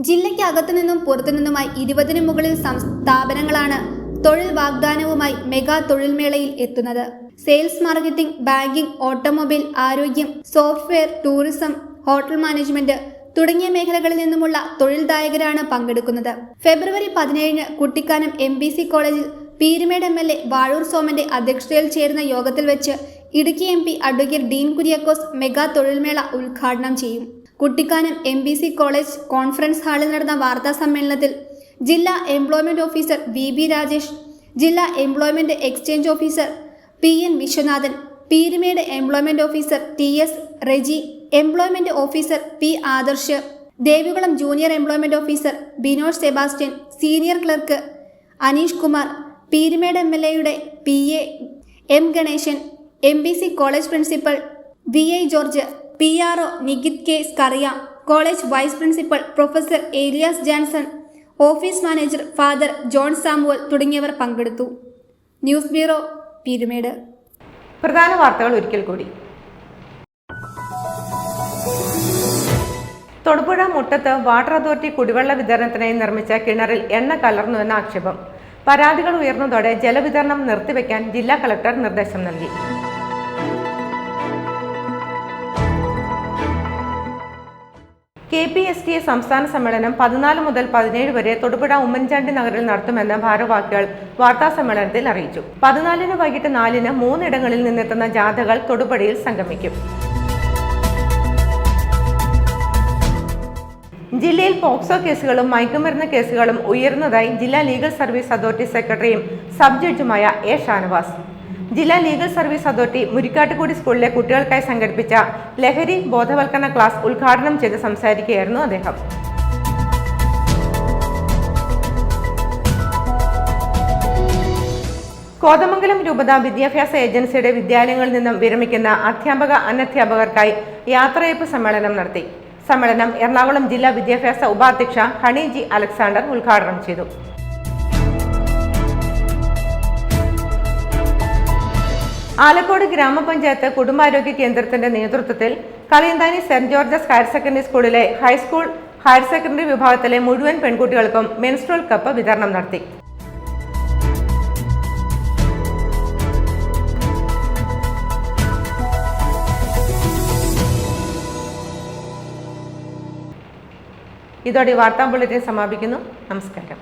ജില്ലയ്ക്ക് അകത്തു നിന്നും പുറത്തു നിന്നുമായി 20-ന് മുകളിൽ സ്ഥാപനങ്ങളാണ് തൊഴിൽ വാഗ്ദാനവുമായി മെഗാ തൊഴിൽ മേളയിൽ എത്തുന്നത്. സെയിൽസ് മാർക്കറ്റിംഗ്, ബാങ്കിംഗ്, ഓട്ടോമൊബൈൽ, ആരോഗ്യം, സോഫ്റ്റ്വെയർ, ടൂറിസം, ഹോട്ടൽ മാനേജ്മെന്റ് തുടങ്ങിയ മേഖലകളിൽ നിന്നുമുള്ള തൊഴിൽദായകരാണ് പങ്കെടുക്കുന്നത്. ഫെബ്രുവരി 17 കുട്ടിക്കാനം MBC കോളേജിൽ പീരുമേട് MLA വാഴൂർ സോമന്റെ അധ്യക്ഷതയിൽ ചേരുന്ന യോഗത്തിൽ വെച്ച് Idukki MP advocate Dean Kuriakose mega തൊഴിൽമേള ഉദ്ഘാടനം ചെയ്യും. കുട്ടിക്കാനം MBC കോളേജ് കോൺഫറൻസ് ഹാളിൽ നടന്ന വാർത്താ സമ്മേളനത്തിൽ ജില്ലാ എംപ്ലോയ്മെന്റ് ഓഫീസർ VB രാജേഷ്, ജില്ലാ employment exchange officer PN Viswanathan, Peermade employment officer TS Reji, employment officer P Adarsh, Devikulam junior employment officer Binosh Sebastian, senior clerk Aneesh Kumar, Peermade MLAയുടെ PA M Ganesan, MBC college principal VI George, PRO Nikhith K Skaria, college vice principal professor Elias Janson, office manager father John Samuel തുടങ്ങിയവർ പങ്കെടുത്തു. News ബ്യൂറോ, പീരുമേട്. പ്രധാന വാർത്തകൾ ഒരിക്കൽ കൂടി. തൊടുപുഴ മുട്ടത്ത് water authority കുടിവെള്ള വിതരണത്തിനായി നിർമ്മിച്ച കിണറിൽ എണ്ണ കലർന്നുവെന്ന ആക്ഷേപം. പരാതികൾ ഉയർന്നതോടെ ജലവിതരണം നിർത്തിവെക്കാൻ ജില്ലാ കളക്ടർ നിർദ്ദേശം നൽകി. KPSTA സംസ്ഥാന സമ്മേളനം 14 മുതൽ 17 വരെ തൊടുപുഴ ഉമ്മൻചാണ്ടി നഗറിൽ നടത്തുമെന്ന് ഭാരവാഹികൾ വാർത്താ സമ്മേളനത്തിൽ അറിയിച്ചു. 14 വൈകിട്ട് 4 3 ഇടങ്ങളിൽ നിന്നെത്തുന്ന ജാഥകൾ തൊടുപുഴയിൽ സംഗമിക്കും. ജില്ലയിൽ പോക്സോ കേസുകളും മയക്കുമരുന്ന് കേസുകളും ഉയർന്നതായി ജില്ലാ ലീഗൽ സർവീസ് അതോറിറ്റി സെക്രട്ടറിയും സബ് ജഡ്ജുമായ A ഷാനവാസ്. ജില്ലാ ലീഗൽ സർവീസ് അതോറിറ്റി മുരിക്കാട്ടുകുടി സ്കൂളിലെ കുട്ടികൾക്കായി സംഘടിപ്പിച്ച ലഹരി ബോധവൽക്കരണ ക്ലാസ് ഉദ്ഘാടനം ചെയ്ത് സംസാരിക്കുകയായിരുന്നു അദ്ദേഹം. കോതമംഗലം രൂപത വിദ്യാഭ്യാസ ഏജൻസിയുടെ വിദ്യാലയങ്ങളിൽ നിന്നും വിരമിക്കുന്ന അധ്യാപക അനധ്യാപകർക്കായി യാത്രയയപ്പ് സമ്മേളനം നടത്തി. സമ്മേളനം എറണാകുളം ജില്ലാ വിദ്യാഭ്യാസ ഉപാധ്യക്ഷ ഹണി G അലക്സാണ്ടർ ഉദ്ഘാടനം ചെയ്തു. ആലക്കോട് ഗ്രാമപഞ്ചായത്ത് കുടുംബാരോഗ്യ കേന്ദ്രത്തിന്റെ നേതൃത്വത്തിൽ കളിയന്താനി സെന്റ് ജോർജസ് ഹയർ സെക്കൻഡറി സ്കൂളിലെ ഹൈസ്കൂൾ ഹയർ സെക്കൻഡറി വിഭാഗത്തിലെ മുഴുവൻ പെൺകുട്ടികൾക്കും മെൻസ്ട്രുവൽ കപ്പ് വിതരണം നടത്തി. ഇതോടെ വാർത്താ ബുള്ളറ്റിൻ സമാപിക്കുന്നു. നമസ്കാരം.